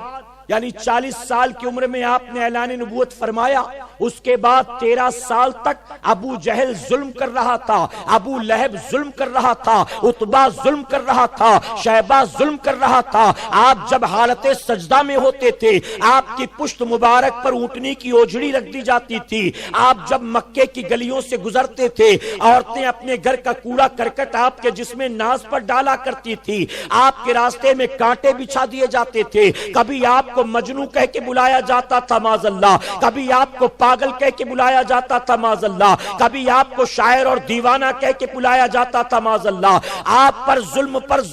یعنی 40 سال کی عمر میں آپ نے اعلان نبوت فرمایا، اس کے بعد 13 سال تک ابو جہل ظلم کر رہا تھا، ابو لہب ظلم کر رہا تھا، عتبہ ظلم کر رہا تھا، شیبہ ظلم کر رہا تھا۔ آپ جب حالت سجدہ میں ہوتے تھے، آپ کی پشت مبارک پر اونٹنی کی اوجھڑی رکھ دی جاتی تھی۔ آپ جب مکے کی گلیوں سے گزرتے تھے، عورتیں اپنے گھر کا کوڑا کرکٹ آپ کے جسم ناز پر ڈالا کرتی تھی، آپ کے راستے میں کانٹے بچھا دیے جاتے تھے۔ کبھی آپ کو مجنوں کہہ کے بلایا جاتا تھا معاذ اللہ، کبھی آپ کو پاگل کہہ کے بلایا جاتا تھا معاذ اللہ، کبھی آپ کو شاعر اور دیوانہ کہہ کے بلایا جاتا تھا معاذ اللہ۔ آپ پر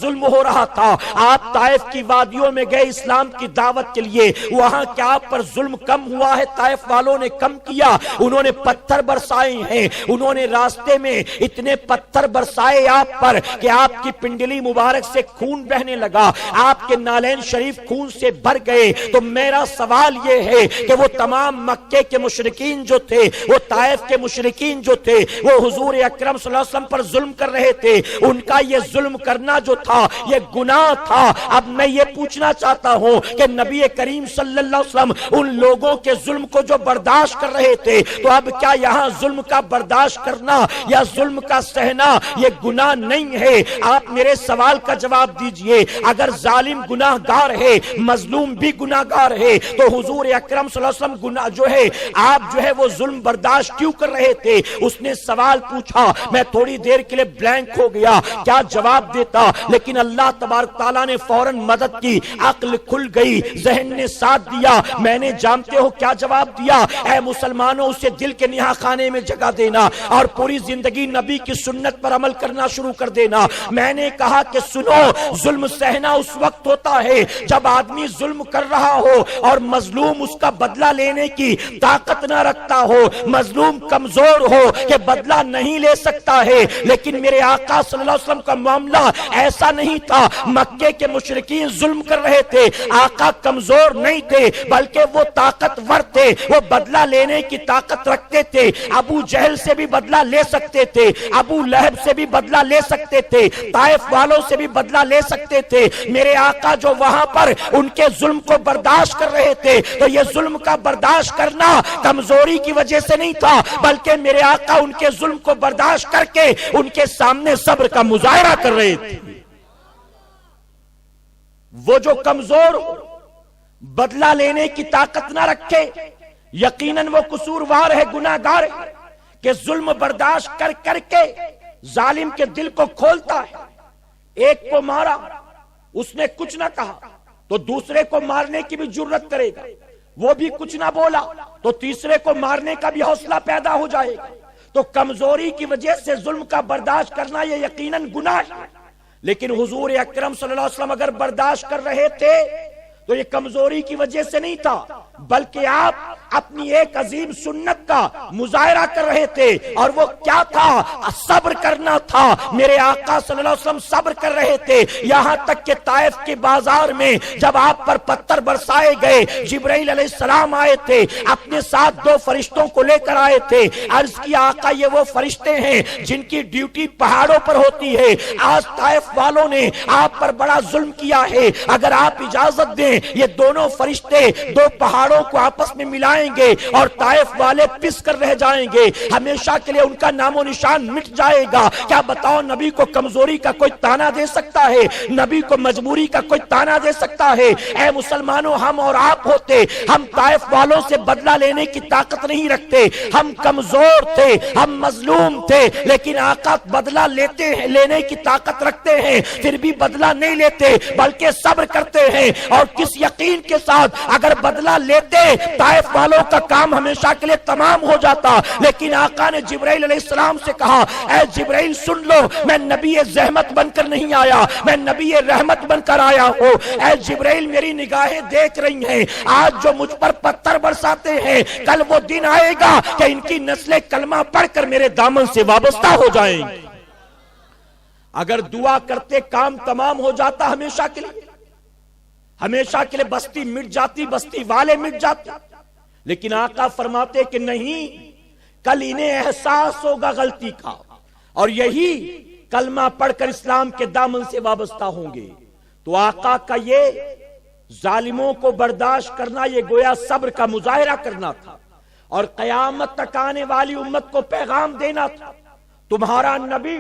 ظلم ہو رہا تھا۔ آپ طائف کی وادیوں میں گئے اسلام کی دعوت کے لیے، وہاں کیا آپ پر ظلم کم ہوا ہے؟ طائف والوں نے کم کیا، انہوں نے پتھر برسائے ہیں، انہوں نے راستے میں اتنے پتھر برسائے آپ پر کہ آپ کی پنڈلی مبارک سے خون بہنے لگا، آپ کے نالین شریف خون سے بھر گئے۔ تو میرا سوال یہ ہے کہ وہ تمام مکے کے مشرکین جو تھے، وہ طائف کے مشرکین جو تھے، وہ حضور اکرم صلی اللہ علیہ وسلم پر ظلم کر رہے تھے، ان کا یہ ظلم کرنا جو تھا یہ گناہ تھا۔ اب میں یہ پوچھنا چاہتا ہوں کہ نبی کریم صلی اللہ علیہ وسلم ان لوگوں کے ظلم کو جو برداشت کر رہے تھے، تو اب کیا یہاں ظلم کا برداشت کرنا یا ظلم کا سہنا یہ گناہ نہیں ہے؟ آپ میرے سوال کا جواب دیجئے۔ اگر ظالم گناہ گار ہے، مظلوم بھی گناہ گار ہے، تو حضور اکرم صلی اللہ علیہ وسلم گناہ جو ہے، آپ جو ہے وہ ظلم برداشت کیوں کر رہے تھے؟ اس نے سوال پوچھا، میں تھوڑی دیر کے لیے بلینک ہو گیا، کیا جواب دیتا؟ لیکن اللہ تبارک تعالیٰ نے فوراً مدد کی، عقل کھل گئی، ذہن نے ساتھ دیا۔ میں نے جانتے ہو کیا جواب دیا؟ اے مسلمانوں، اسے دل کے نہا خانے میں جگہ دینا اور پوری زندگی نبی کی سنت پر عمل کرنا شروع کر دینا۔ میں نے کہا کہ سنو، ظلم سہنا اس وقت ہوتا ہے جب آدمی ظلم کر رہا ہو اور مظلوم اس کا بدلہ لینے کی طاقت نہ رکھتا ہو، مظلوم کمزور ہو کہ بدلہ نہیں لے سکتا ہے۔ لیکن میرے آقا صلی اللہ علیہ وسلم کا معاملہ ایسا نہیں تھا۔ مکے کے مشرکین ظلم کر رہے تھے، آقا کمزور نہیں تھے بلکہ وہ طاقتور تھے، وہ بدلہ لینے کی طاقت رکھتے تھے۔ ابو جہل سے بھی بدلہ لے سکتے تھے، ابو لہب سے بھی بدلہ لے سکتے تھے، طائف والوں سے بھی بدلہ لے سکتے تھے۔ میرے آقا جو وہاں پر ان کے ظلم کو برداشت کر رہے تھے، تو یہ ظلم کا برداشت کرنا کمزوری کی وجہ سے نہیں تھا، بلکہ میرے آقا ان کے ظلم کو برداشت کر کے ان کے سامنے صبر کا مظاہرہ کر رہے تھے۔ وہ جو کمزور بدلہ لینے کی طاقت نہ رکھے، یقیناً وہ قصوروار ہے، گناہ گار ہے، کہ ظلم برداشت کر کر کے ظالم کے دل کو کھولتا ہے۔ ایک کو مارا، اس نے کچھ نہ کہا تو دوسرے کو مارنے کی بھی جرت کرے گا، وہ بھی کچھ نہ بولا تو تیسرے کو مارنے کا بھی حوصلہ پیدا ہو جائے گا۔ تو کمزوری کی وجہ سے ظلم کا برداشت کرنا یہ یقیناً گناہ ہے، لیکن حضور اکرم صلی اللہ علیہ وسلم اگر برداشت کر رہے تھے تو یہ کمزوری کی وجہ سے نہیں تھا، بلکہ آپ اپنی ایک عظیم سنت کا مظاہرہ کر رہے تھے، اور وہ کیا تھا؟ صبر کرنا تھا۔ میرے آقا صلی اللہ علیہ وسلم صبر کر رہے تھے، یہاں تک کہ طائف کے بازار میں جب آپ پر پتھر برسائے گئے، جبرائیل علیہ السلام آئے تھے، اپنے ساتھ 2 فرشتوں کو لے کر آئے تھے۔ عرض کیا آقا یہ وہ فرشتے ہیں جن کی ڈیوٹی پہاڑوں پر ہوتی ہے، آج طائف والوں نے آپ پر بڑا ظلم کیا ہے، اگر آپ اجازت دیں یہ دونوں فرشتے 2 پہاڑوں کو آپس میں ملائیں گے اور طائف والے پس کر رہ جائیں گے، ہمیشہ کے لیے ان کا نام و نشان مٹ جائے گا۔ کیا بتاؤ نبی کو کمزوری کا کوئی تانا دے سکتا ہے؟ نبی کو مجبوری کا کوئی تانا دے سکتا ہے؟ اے مسلمانوں، ہم اور آپ ہوتے، ہم طائف والوں سے بدلہ لینے کی طاقت نہیں رکھتے، ہم کمزور تھے، ہم مظلوم تھے، لیکن آقا بدلہ لینے کی طاقت رکھتے ہیں، پھر بھی بدلہ نہیں لیتے بلکہ صبر کرتے ہیں، اور کس یقین کے ساتھ اگر بدلہ لیتے طائف والوں کا کام ہمیشہ کے لیے تمام ہو جاتا۔ لیکن آقا نے جبرائیل علیہ السلام سے کہا، اے جبرائیل سن لو، میں نبی زحمت بن کر نہیں آیا، میں نبی رحمت بن کر آیا ہوں۔ اے جبرائیل میری نگاہیں دیکھ رہی ہیں، آج جو مجھ پر پتھر برساتے ہیں، کل وہ دن آئے گا کہ ان کی نسلیں کلمہ پڑھ کر میرے دامن سے وابستہ ہو جائیں گے۔ اگر دعا کرتے کام تمام ہو جاتا ہمیشہ کے لیے، ہمیشہ کے لیے بستی مٹ جاتی، بستی والے مٹ جاتے، لیکن آقا فرماتے کہ نہیں، کل انہیں احساس ہوگا غلطی کا، اور یہی کلمہ پڑھ کر اسلام کے دامن سے وابستہ ہوں گے۔ تو آقا کا یہ ظالموں کو برداشت کرنا، یہ گویا صبر کا مظاہرہ کرنا تھا، اور قیامت تک آنے والی امت کو پیغام دینا تھا، تمہارا نبی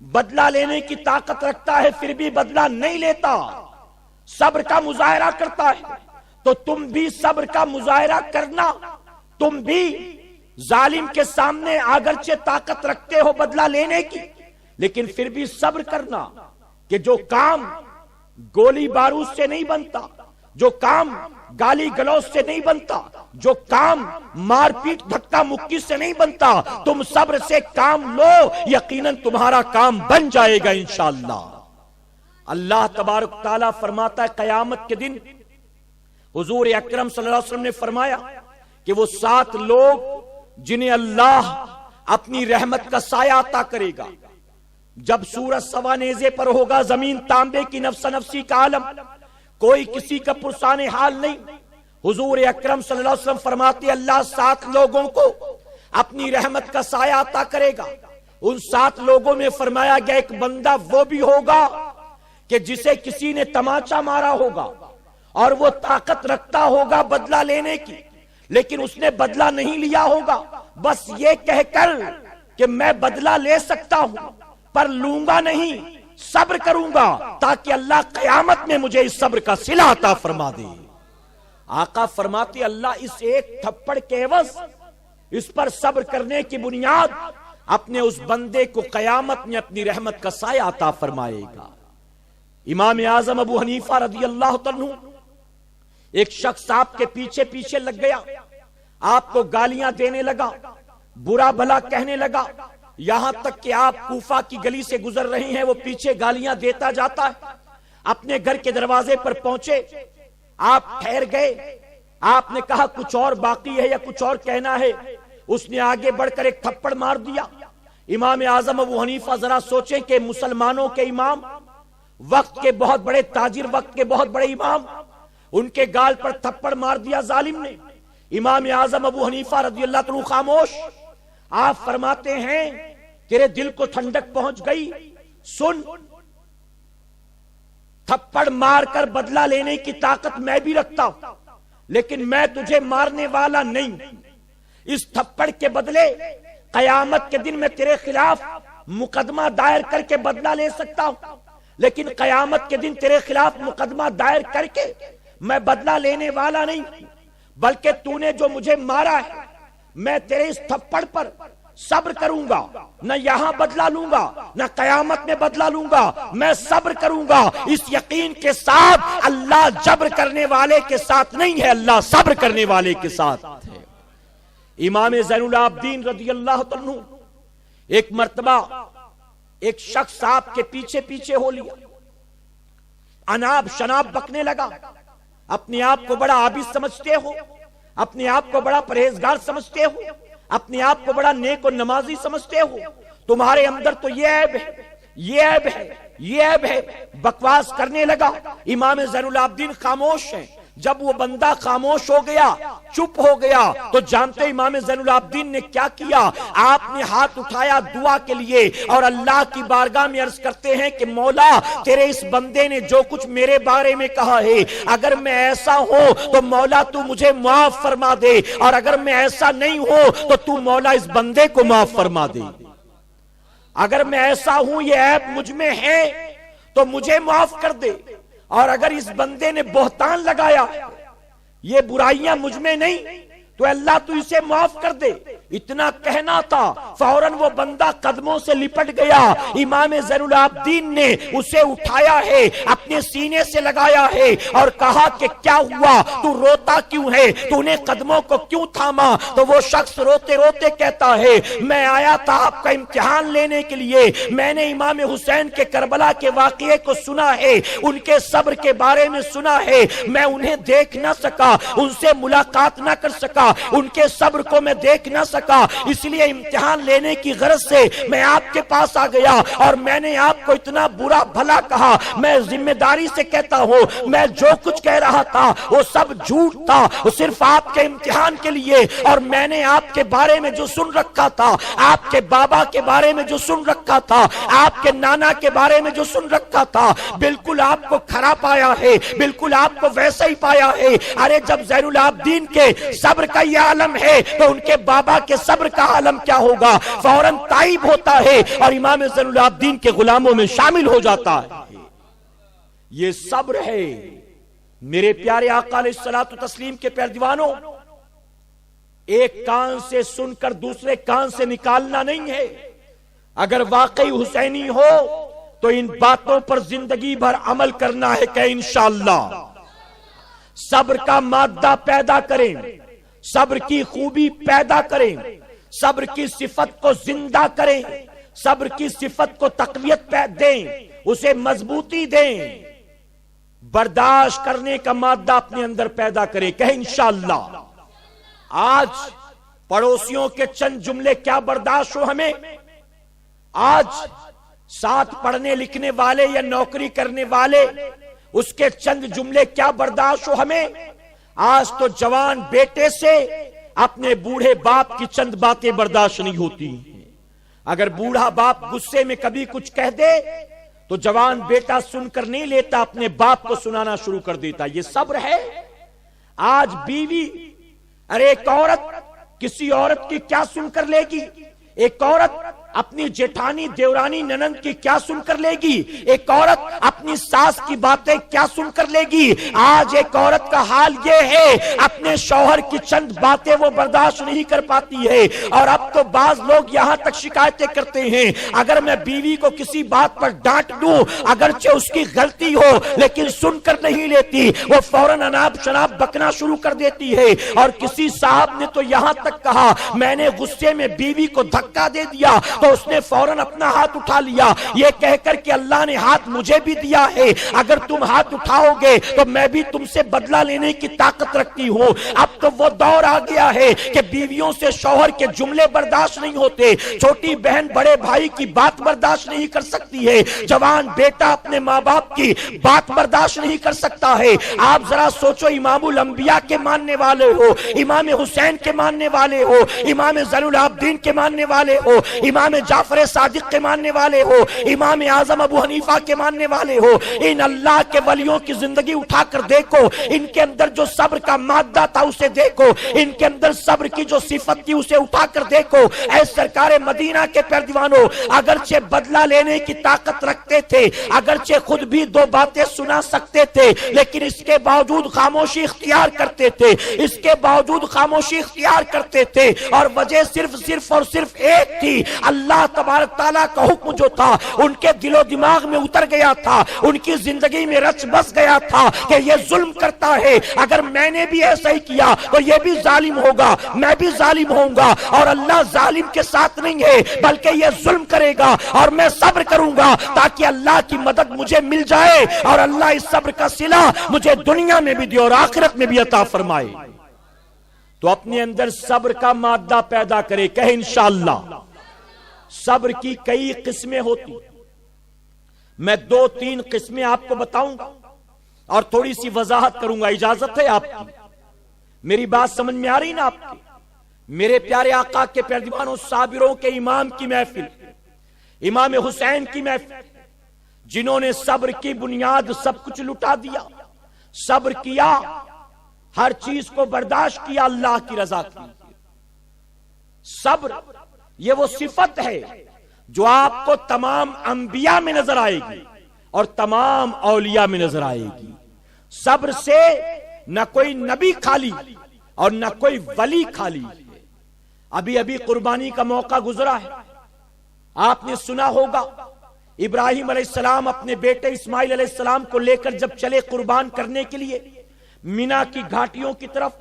بدلہ لینے کی طاقت رکھتا ہے پھر بھی بدلہ نہیں لیتا، صبر کا مظاہرہ کرتا ہے، تو تم بھی صبر کا مظاہرہ کرنا، تم بھی ظالم کے سامنے اگرچہ طاقت رکھتے ہو بدلہ لینے کی، لیکن پھر بھی صبر کرنا، کہ جو کام گولی بارود سے نہیں بنتا، جو کام گالی گلوچ سے نہیں بنتا، جو کام مار پیٹ دھکا مکی سے نہیں بنتا، تم صبر سے کام لو، یقیناً تمہارا کام بن جائے گا انشاءاللہ۔ اللہ تبارک تعالیٰ فرماتا ہے قیامت کے دن حضور اکرم صلی اللہ علیہ وسلم نے فرمایا کہ وہ 7 لوگ جنہیں اللہ اپنی رحمت کا سایہ عطا کرے گا، جب سورج سوا نیزے پر ہوگا، زمین تانبے کی نفسا نفسی کا عالم، کوئی کسی کا پرسان حال نہیں، حضور اکرم صلی اللہ علیہ وسلم فرماتے اللہ 7 لوگوں کو اپنی رحمت کا سایہ عطا کرے گا۔ ان 7 لوگوں میں فرمایا گیا ایک بندہ وہ بھی ہوگا کہ جسے کسی نے تماچا مارا ہوگا اور وہ طاقت رکھتا ہوگا بدلہ لینے کی، لیکن اس نے بدلہ نہیں لیا ہوگا، بس یہ کہہ کر کہ میں بدلہ لے سکتا ہوں پر لوں گا نہیں، صبر کروں گا تاکہ اللہ قیامت میں مجھے اس صبر کا صلہ عطا فرما دے۔ آقا فرماتے اللہ اس ایک تھپڑ کے عوض اس پر صبر کرنے کی بنیاد اپنے اس بندے کو قیامت میں اپنی رحمت کا سایہ عطا فرمائے گا۔ امام اعظم ابو حنیفہ رضی اللہ تعالیٰ عنہ، ایک شخص آپ کے پیچھے پیچھے لگ گیا، آپ کو گالیاں دینے لگا، برا بھلا کہنے لگا، یہاں تک کہ آپ کوفہ کی گلی سے گزر رہے ہیں، وہ پیچھے گالیاں دیتا جاتا ہے۔ اپنے گھر کے دروازے پر پہنچے، آپ ٹھہر گئے، آپ نے کہا کچھ اور باقی ہے یا کچھ اور کہنا ہے، اس نے آگے بڑھ کر ایک تھپڑ مار دیا۔ امام اعظم ابو حنیفہ ذرا سوچیں کہ مسلمانوں کے امام، وقت کے بہت بڑے تاجر، وقت کے بہت بڑے امام، ان کے گال پر تھپڑ مار دیا ظالم نے۔ امام اعظم ابو حنیفہ رضی اللہ عنہ خاموش۔ آپ فرماتے ہیں تیرے دل کو ٹھنڈک پہنچ گئی، سن، تھپڑ مار کر بدلہ لینے کی طاقت میں بھی رکھتا ہوں، لیکن میں تجھے مارنے والا نہیں۔ اس تھپڑ کے بدلے قیامت کے دن میں تیرے خلاف مقدمہ دائر کر کے بدلہ لے سکتا ہوں، لیکن قیامت کے دن تیرے خلاف مقدمہ دائر کر کے میں بدلہ لینے والا نہیں، بلکہ تو نے جو مجھے مارا ہے میں تیرے اس تھپڑ پر صبر کروں گا، نہ یہاں بدلہ لوں گا نہ قیامت میں بدلہ لوں گا، میں صبر کروں گا اس یقین کے ساتھ اللہ جبر کرنے والے کے ساتھ نہیں ہے، اللہ صبر کرنے والے کے ساتھ ہے۔ امام زین العابدین رضی اللہ عنہ ایک مرتبہ ایک شخص آپ کے پیچھے پیچھے ہو لیا، اناب شناب بکنے لگا، اپنے آپ کو بڑا عابد سمجھتے ہو، اپنے آپ کو بڑا پرہیزگار سمجھتے ہو، اپنے آپ کو بڑا نیک و نمازی سمجھتے ہو، تمہارے اندر تو یہ عیب ہے، یہ عیب ہے، یہ عیب ہے۔ بکواس کرنے لگا۔ امام زین العابدین خاموش ہیں۔ جب وہ بندہ خاموش ہو گیا، چپ ہو گیا، تو جانتے امام زین العابدین نے کیا کیا؟ آپ نے ہاتھ اٹھایا دعا کے لیے اور اللہ کی بارگاہ میں عرض کرتے ہیں کہ مولا، تیرے اس بندے نے جو کچھ میرے بارے میں کہا ہے، اگر میں ایسا ہوں تو مولا تو مجھے معاف فرما دے، اور اگر میں ایسا نہیں ہوں تو تو مولا اس بندے کو معاف فرما دے۔ اگر میں ایسا ہوں، یہ عیب مجھ میں ہے تو مجھے معاف کر دے، اور اگر اس بندے نے بہتان لگایا، یہ برائیاں مجھ میں نہیں، تو اللہ تو اسے معاف کر دے۔ اتنا کہنا تھا، فوراً وہ بندہ قدموں سے لپٹ گیا۔ امام زین العابدین نے اسے اٹھایا ہے، اپنے سینے سے لگایا ہے اور کہا کہ کیا ہوا، تو روتا کیوں ہے، تو نے قدموں کو کیوں تھاما؟ تو وہ شخص روتے روتے کہتا ہے، میں آیا تھا آپ کا امتحان لینے کے لیے، میں نے امام حسین کے کربلا کے واقعے کو سنا ہے، ان کے صبر کے بارے میں سنا ہے، میں انہیں دیکھ نہ سکا، ان سے ملاقات نہ کر سکا، ان کے صبر کو میں دیکھ نہ سکا، اس لیے امتحان لینے کی غرض سے میں آپ کے پاس آ گیا، اور میں نے آپ کو اتنا برا بھلا کہا۔ میں ذمہ داری سے کہتا ہوں، میں جو کچھ کہہ رہا تھا وہ سب جھوٹ تھا، وہ صرف آپ کے امتحان کے لیے، اور میں نے آپ کے بارے میں جو سن رکھا تھا، آپ کے بابا کے بارے میں جو سن رکھا تھا، آپ کے نانا کے بارے میں جو سن رکھا تھا، بالکل آپ کو کھرا پایا ہے، بالکل آپ کو ویسا ہی پایا ہے۔ ارے جب زین العابدین کے صبر کا یہ عالم ہے تو ان کے بابا کے صبر کا عالم کیا ہوگا؟ فوراً تائب ہوتا ہے اور امام زین العابدین کے غلاموں میں شامل ہو جاتا ہے۔ یہ صبر ہے میرے پیارے آقا علیہ الصلوۃ والتسلیم کے پیروانوں۔ ایک کان سے سن کر دوسرے کان سے نکالنا نہیں ہے۔ اگر واقعی حسینی ہو تو ان باتوں پر زندگی بھر عمل کرنا ہے کہ انشاءاللہ صبر کا مادہ پیدا کریں، صبر کی خوبی پیدا کریں، صبر کی صفت کو زندہ کریں، صبر کی صفت کو تقویت دیں، اسے مضبوطی دیں، برداشت کرنے کا مادہ اپنے اندر پیدا کریں کہ انشاءاللہ۔ آج پڑوسیوں کے چند جملے کیا برداشت ہو ہمیں؟ آج ساتھ پڑھنے لکھنے والے یا نوکری کرنے والے اس کے چند جملے کیا برداشت ہو ہمیں؟ آج تو جوان بیٹے سے اپنے بوڑھے باپ کی چند باتیں برداشت نہیں ہوتی۔ اگر بوڑھا باپ غصے میں کبھی کچھ کہہ دے تو جوان بیٹا سن کر نہیں لیتا، اپنے باپ کو سنانا شروع کر دیتا۔ یہ صبر ہے۔ آج بیوی، ارے ایک عورت کسی عورت کی کیا سن کر لے گی؟ ایک عورت اپنی جیٹھانی دیورانی ننند کی کیا سن کر لے گی؟ ایک عورت اپنی ساس کی باتیں کیا سن کر لے گی؟ آج ایک عورت کا حال یہ ہے، اپنے شوہر کی چند باتیں وہ برداشت نہیں کر پاتی ہے۔ اور اب تو بعض لوگ یہاں تک شکایتیں کرتے ہیں، اگر میں بیوی کو کسی بات پر ڈانٹ دوں، اگرچہ اس کی غلطی ہو لیکن سن کر نہیں لیتی، وہ فوراً اناب شناب بکنا شروع کر دیتی ہے۔ اور کسی صاحب نے تو یہاں تک کہا، میں نے غصے میں بیوی کو دھکا دے دیا تو اس نے فوراً اپنا ہاتھ اٹھا لیا، یہ کہہ کر کہ اللہ نے ہاتھ مجھے بھی دیا ہے، اگر تم ہاتھ اٹھاؤ گے تو میں بھی تم سے بدلہ لینے کی طاقت رکھتی ہوں۔ اب تو وہ دور آ گیا ہے کہ بیویوں سے شوہر کے جملے برداشت نہیں ہوتے، چھوٹی بہن بڑے بھائی کی بات برداشت نہیں کر سکتی ہے، جوان بیٹا اپنے ماں باپ کی بات برداشت نہیں کر سکتا ہے۔ آپ ذرا سوچو، امام الانبیاء کے ماننے والے ہو، امام حسین کے ماننے والے ہو، امام زین العابدین کے ماننے والے ہو، امام جعفر صادق کے ماننے والے ہو، امام اعظم ابو حنیفہ کے ماننے والے ہو، ان اللہ کے ولیوں کی زندگی اٹھا کر دیکھو، ان کے اندر جو صبر کا مادہ تھا اسے دیکھو، ان کے اندر صبر کی جو صفت تھی اسے اٹھا کر دیکھو۔ اے سرکار مدینہ کے پیروانوں، اگرچہ بدلہ لینے کی طاقت رکھتے تھے، اگرچہ خود بھی دو باتیں سنا سکتے تھے، لیکن اس کے باوجود خاموشی اختیار کرتے تھے، اس کے باوجود خاموشی اختیار کرتے تھے، اور وجہ صرف اور صرف ایک تھی، اللہ تبارک تعالیٰ کا حکم جو تھا ان کے دل و دماغ میں اتر گیا تھا، ان کی زندگی میں رچ بس گیا تھا کہ یہ ظلم کرتا ہے، اگر میں نے بھی ایسا ہی کیا تو یہ بھی ظالم ہوگا، میں بھی ظالم ہوں گا، اور اللہ ظالم کے ساتھ نہیں ہے بلکہ یہ ظلم کرے گا اور میں صبر کروں گا تاکہ اللہ کی مدد مجھے مل جائے اور اللہ اس صبر کا صلہ مجھے دنیا میں بھی دے اور آخرت میں بھی عطا فرمائے۔ تو اپنے اندر صبر کا مادہ پیدا کرے، کہے انشاءاللہ۔ صبر کی کئی قسمیں ہوتی، میں 2-3 قسمیں آپ کو بتاؤں گا اور تھوڑی سی وضاحت کروں گا، اجازت ہے آپ کی؟ میری بات سمجھ میں آ رہی نا آپ کی؟ میرے پیارے آقا کے پیروانوں صابروں کے امام کی محفل، امام حسین کی محفل، جنہوں نے صبر کی بنیاد سب کچھ لٹا دیا، صبر کیا، ہر چیز کو برداشت کیا اللہ کی رضا کی۔ صبر یہ وہ صفت ہے جو آپ کو تمام انبیاء میں نظر آئے گی اور تمام اولیاء میں نظر آئے گی۔ صبر سے نہ کوئی نبی خالی اور نہ کوئی ولی خالی۔ ابھی قربانی کا موقع گزرا ہے، آپ نے سنا ہوگا ابراہیم علیہ السلام اپنے بیٹے اسماعیل علیہ السلام کو لے کر جب چلے قربان کرنے کے لیے مینا کی گھاٹیوں کی طرف،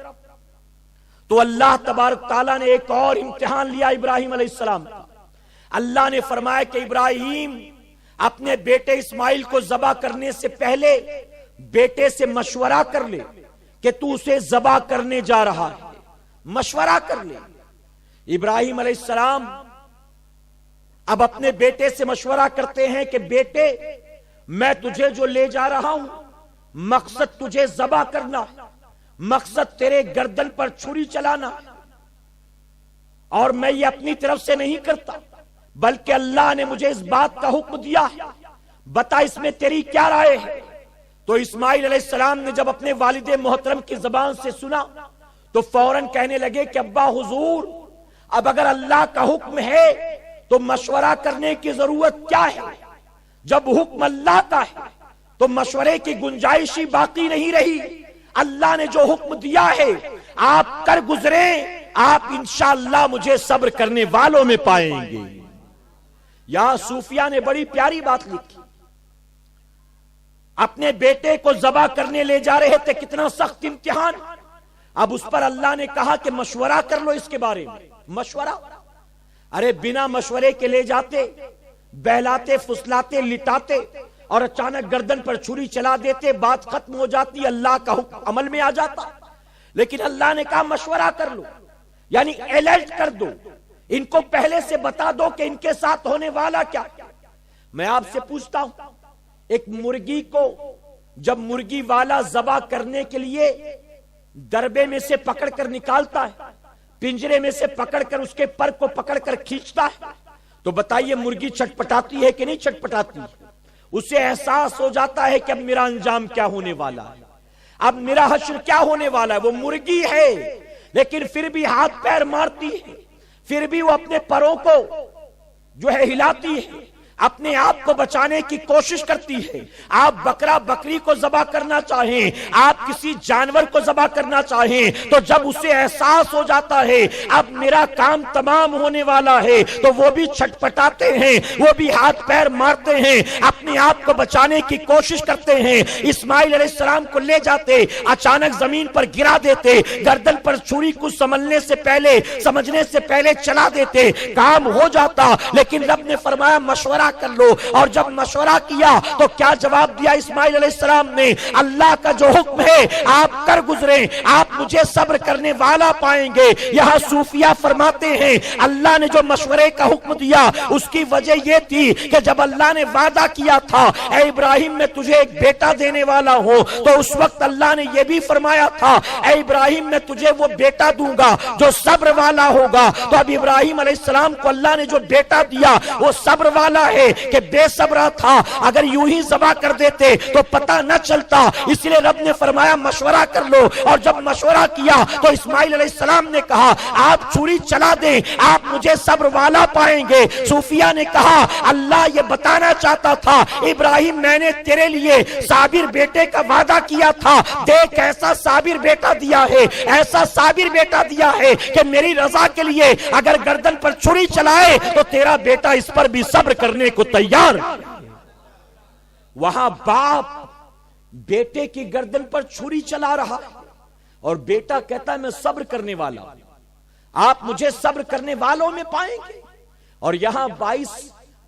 تو اللہ تبارک تعالیٰ نے ایک اور امتحان لیا ابراہیم علیہ السلام کا۔ اللہ نے فرمایا کہ ابراہیم اپنے بیٹے اسماعیل کو ذبح کرنے سے پہلے بیٹے سے مشورہ کر لے کہ تو اسے ذبح کرنے جا رہا ہے، مشورہ کر لے۔ ابراہیم علیہ السلام اب اپنے بیٹے سے مشورہ کرتے ہیں کہ بیٹے میں تجھے جو لے جا رہا ہوں مقصد تجھے ذبح کرنا، مقصد تیرے گردن پر چھری چلانا، اور میں یہ اپنی طرف سے نہیں کرتا بلکہ اللہ نے مجھے اس بات کا حکم دیا ہے، بتا اس میں تیری کیا رائے ہے؟ تو اسماعیل علیہ السلام نے جب اپنے والد محترم کی زبان سے سنا تو فوراً کہنے لگے کہ ابا حضور اب اگر اللہ کا حکم ہے تو مشورہ کرنے کی ضرورت کیا ہے؟ جب حکم اللہ کا ہے تو مشورے کی گنجائش ہی باقی نہیں رہی۔ اللہ نے جو حکم دیا ہے آپ کر گزریں، آپ انشاءاللہ مجھے صبر کرنے والوں میں پائیں گے۔ یہاں صوفیہ نے بڑی پیاری بات لکھی، اپنے بیٹے کو ذبح کرنے لے جا رہے تھے، کتنا سخت امتحان، اب اس پر اللہ نے کہا کہ مشورہ کر لو اس کے بارے میں۔ مشورہ؟ ارے بنا مشورے کے لے جاتے، بہلاتے فسلاتے لٹاتے اور اچانک گردن پر چھری چلا دیتے، بات ختم ہو جاتی، اللہ کا حکم عمل میں آ جاتا۔ لیکن اللہ نے کہا مشورہ کر لو، یعنی الرٹ کر دو، ان کو پہلے سے بتا دو کہ ان کے ساتھ ہونے والا کیا۔ میں آپ سے پوچھتا ہوں، ایک مرغی کو جب مرغی والا ذبح کرنے کے لیے دربے میں سے پکڑ کر نکالتا ہے، پنجرے میں سے پکڑ کر اس کے پر کو پکڑ کر کھینچتا ہے، تو بتائیے مرغی چھٹپٹاتی ہے کہ نہیں چھٹپٹاتی؟ اسے احساس ہو جاتا ہے کہ اب میرا انجام کیا ہونے والا ہے، اب میرا حشر کیا ہونے والا ہے۔ وہ مرغی ہے لیکن پھر بھی ہاتھ پیر مارتی ہے، پھر بھی وہ اپنے پروں کو جو ہے ہلاتی ہے، اپنے آپ کو بچانے کی کوشش کرتی ہے۔ آپ بکرا بکری کو ذبح کرنا چاہیں، آپ کسی جانور کو ذبح کرنا چاہیں، تو جب اسے احساس ہو جاتا ہے اب میرا کام تمام ہونے والا ہے تو وہ بھی چھٹپٹاتے ہیں، وہ بھی ہاتھ پیر مارتے ہیں، اپنے آپ کو بچانے کی کوشش کرتے ہیں۔ اسماعیل علیہ السلام کو لے جاتے، اچانک زمین پر گرا دیتے، گردن پر چھری کو سمجھنے سے پہلے چلا دیتے، کام ہو جاتا۔ لیکن رب نے فرمایا مشورہ کر لو، اور جب مشورہ کیا تو کیا جواب دیا اسماعیل علیہ السلام نے؟ اللہ کا جو حکم ہے آپ کر گزریں، آپ مجھے صبر کرنے والا پائیں گے۔ یہاں صوفیہ فرماتے ہیں اللہ نے جو مشورے کا حکم دیا اس کی وجہ یہ تھی کہ جب اللہ نے وعدہ کیا تھا اے ابراہیم میں تجھے ایک بیٹا دینے والا ہوں، تو اس وقت اللہ نے یہ بھی فرمایا تھا اے ابراہیم میں تجھے وہ بیٹا دوں گا جو صبر والا ہوگا۔ تو اب ابراہیم علیہ السلام کو اللہ نے جو بیٹا دیا وہ صبر والا ہے۔ ہے کہ بے صبرا تھا، اگر یوں ہی ذبح کر دیتے تو پتہ نہ چلتا، اس لیے رب نے فرمایا مشورہ کر لو، اور جب مشورہ کیا تو اسماعیل علیہ السلام نے کہا آپ چھری چلا دیں، آپ مجھے صبر والا پائیں گے۔ صوفیہ نے کہا اللہ یہ بتانا چاہتا تھا ابراہیم میں نے تیرے لیے صابر بیٹے کا وعدہ کیا تھا، دیکھ ایسا صابر بیٹا دیا ہے، ایسا صابر بیٹا دیا ہے کہ میری رضا کے لیے اگر گردن پر چھری چلائے تو تیرا بیٹا اس پر بھی صبر کرنے کو تیار۔ وہاں باپ بیٹے کی گردن پر چھری چلا رہا اور بیٹا کہتا ہے میں صبر کرنے والا ہوں، آپ مجھے صبر کرنے والوں میں پائیں گے۔ اور یہاں 22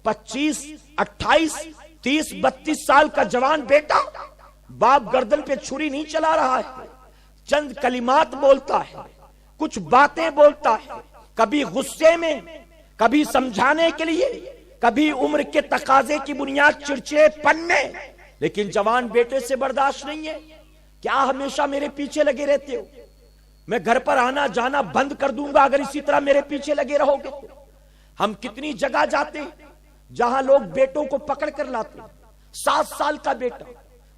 25 28 30 32 سال کا جوان بیٹا باپ گردن پہ چھری نہیں چلا رہا ہے، چند کلمات بولتا ہے، کچھ باتیں بولتا ہے، کبھی غصے میں، کبھی سمجھانے کے لیے، کبھی عمر کے تقاضے کی بنیاد چڑچڑے پن میں، لیکن جوان بیٹے سے برداشت نہیں ہے۔ کیا ہمیشہ میرے پیچھے لگے رہتے ہو؟ میں گھر پر آنا جانا بند کر دوں گا اگر اسی طرح میرے پیچھے لگے رہو گے۔ ہم کتنی جگہ جاتے ہیں جہاں لوگ بیٹوں کو پکڑ کر لاتے ہیں، 7 سال کا بیٹا،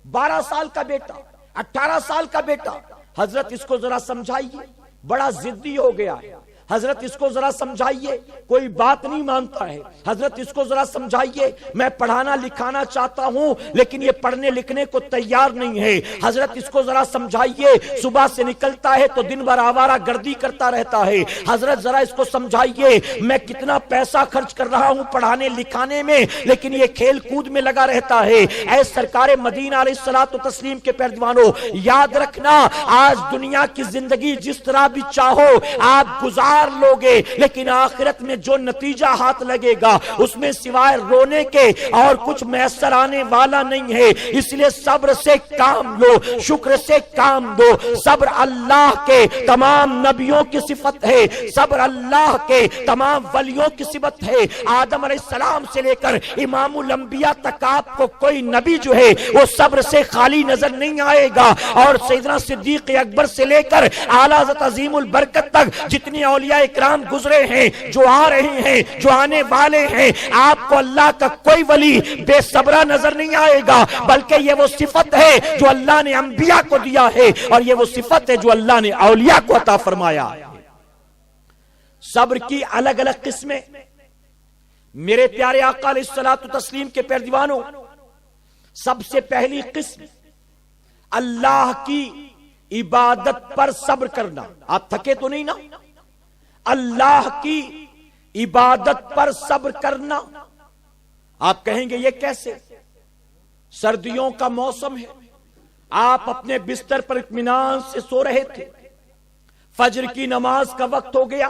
12 سال کا بیٹا، 18 سال کا بیٹا، حضرت اس کو ذرا سمجھائیے بڑا ضدی ہو گیا ہے، حضرت اس کو ذرا سمجھائیے کوئی بات نہیں مانتا ہے، حضرت اس کو ذرا سمجھائیے میں پڑھانا لکھانا چاہتا ہوں لیکن یہ پڑھنے لکھنے کو تیار نہیں ہے، حضرت اس کو ذرا سمجھائیے صبح سے نکلتا ہے تو دن بھر آوارہ گردی کرتا رہتا ہے، حضرت ذرا اس کو سمجھائیے میں کتنا پیسہ خرچ کر رہا ہوں پڑھانے لکھانے میں لیکن یہ کھیل کود میں لگا رہتا ہے۔ اے سرکار مدینہ علیہ الصلوۃ والتسلیم کے پیروانوں، یاد رکھنا آج دنیا کی زندگی جس طرح بھی چاہو آپ گزار لوگے لیکن آخرت میں جو نتیجہ ہاتھ لگے گا اس میں سوائے رونے کے اور کچھ میسر آنے والا نہیں ہے، اس لیے صبر سے کام لو، شکر سے کام دو۔ صبر اللہ کے تمام نبیوں کی صفت ہے، صبر اللہ کے تمام ولیوں کی صفت ہے، آدم علیہ السلام سے لے کر امام الانبیاء تک آپ کو کوئی نبی جو ہے وہ صبر سے خالی نظر نہیں آئے گا، اور سیدنا صدیق اکبر سے لے کر اعلیٰ حضرت عظیم البرکت تک جتنی اولیاء اکرام گزرے ہیں، جو آ رہے ہیں، جو آنے والے ہیں، آپ کو اللہ کا کوئی ولی بے صبرہ نظر نہیں آئے گا، بلکہ یہ وہ صفت ہے جو اللہ نے انبیاء کو دیا ہے اور یہ وہ صفت ہے جو اللہ نے اولیاء کو عطا فرمایا ہے۔ صبر کی الگ الگ قسمیں، میرے پیارے آقا علیہ الصلوۃ والتسلیم کے پیروانوں، سب سے پہلی قسم اللہ کی عبادت پر صبر کرنا۔ آپ تھکے تو نہیں نا؟ اللہ کی عبادت پر صبر کرنا۔ آپ کہیں گے یہ کیسے؟ سردیوں کا موسم ہے، آپ اپنے بستر پر اطمینان سے سو رہے تھے، فجر کی نماز کا وقت ہو گیا،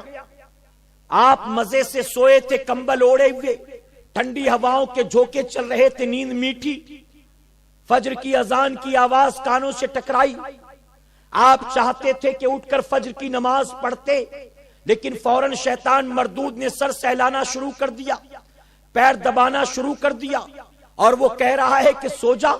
آپ مزے سے سوئے تھے کمبل اوڑے ہوئے، ٹھنڈی ہواؤں کے جھونکے چل رہے تھے، نیند میٹھی، فجر کی اذان کی آواز کانوں سے ٹکرائی، آپ چاہتے تھے کہ اٹھ کر فجر کی نماز پڑھتے لیکن فوراً شیطان مردود نے سر سہلانا شروع کر دیا، پیر دبانا شروع کر دیا اور وہ کہہ رہا ہے کہ سو جا،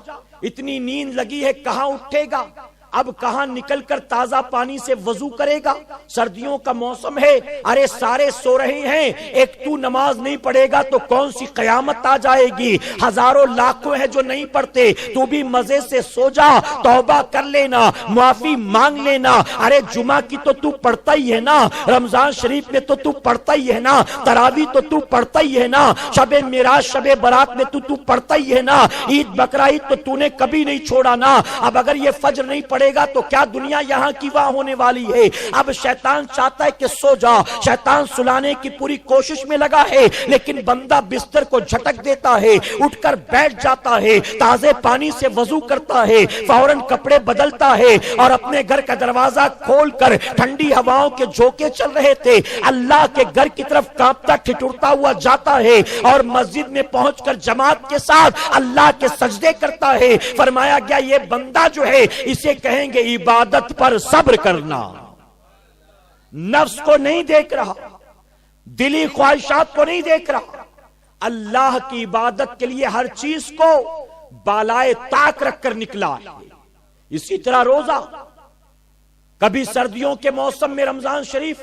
اتنی نیند لگی ہے کہاں اٹھے گا، اب کہاں نکل کر تازہ پانی سے وضو کرے گا، سردیوں کا موسم ہے، ارے سارے سو رہے ہیں، ایک تو نماز نہیں پڑھے گا تو کون سی قیامت آ جائے گی، ہزاروں لاکھوں ہیں جو نہیں پڑھتے، تو بھی مزے سے سو جا، توبہ کر لینا، معافی مانگ لینا، ارے جمعہ کی تو پڑھتا ہی ہے نا، رمضان شریف میں تو پڑھتا ہی ہے نا، تراویح تو پڑھتا ہی ہے نا، شب معراج شب برات میں تو پڑھتا ہی ہے نا، عید بقرعید تو تو نے کبھی نہیں چھوڑا نا، اب اگر یہ فجر نہیں پڑھے گا تو کیا دنیا یہاں کی وہاں ہونے والی ہے۔ اب شیطان چاہتا ہے کہ سو جا، شیطان سلانے کی پوری کوشش میں لگا ہے لیکن بندہ بستر کو جھٹک دیتا ہے، اٹھ کر بیٹھ جاتا ہے، تازے پانی سے وضو کرتا ہے، فوراً کپڑے بدلتا ہے اور اپنے گھر کا دروازہ کھول کر ٹھنڈی ہواؤں کے جھونکے چل رہے تھے، اللہ کے گھر کی طرف کانپتا ٹھٹرتا ہوا جاتا ہے اور مسجد میں پہنچ کر جماعت کے ساتھ اللہ کے سجدے کرتا ہے۔ فرمایا گیا یہ بندہ جو ہے اسے کہیں گے عبادت پر صبر کرنا، نفس کو نہیں دیکھ رہا، دلی خواہشات کو نہیں دیکھ رہا، اللہ کی عبادت کے لیے ہر چیز کو بالائے طاق رکھ کر نکلا ہے۔ اسی طرح روزہ، کبھی سردیوں کے موسم میں رمضان شریف،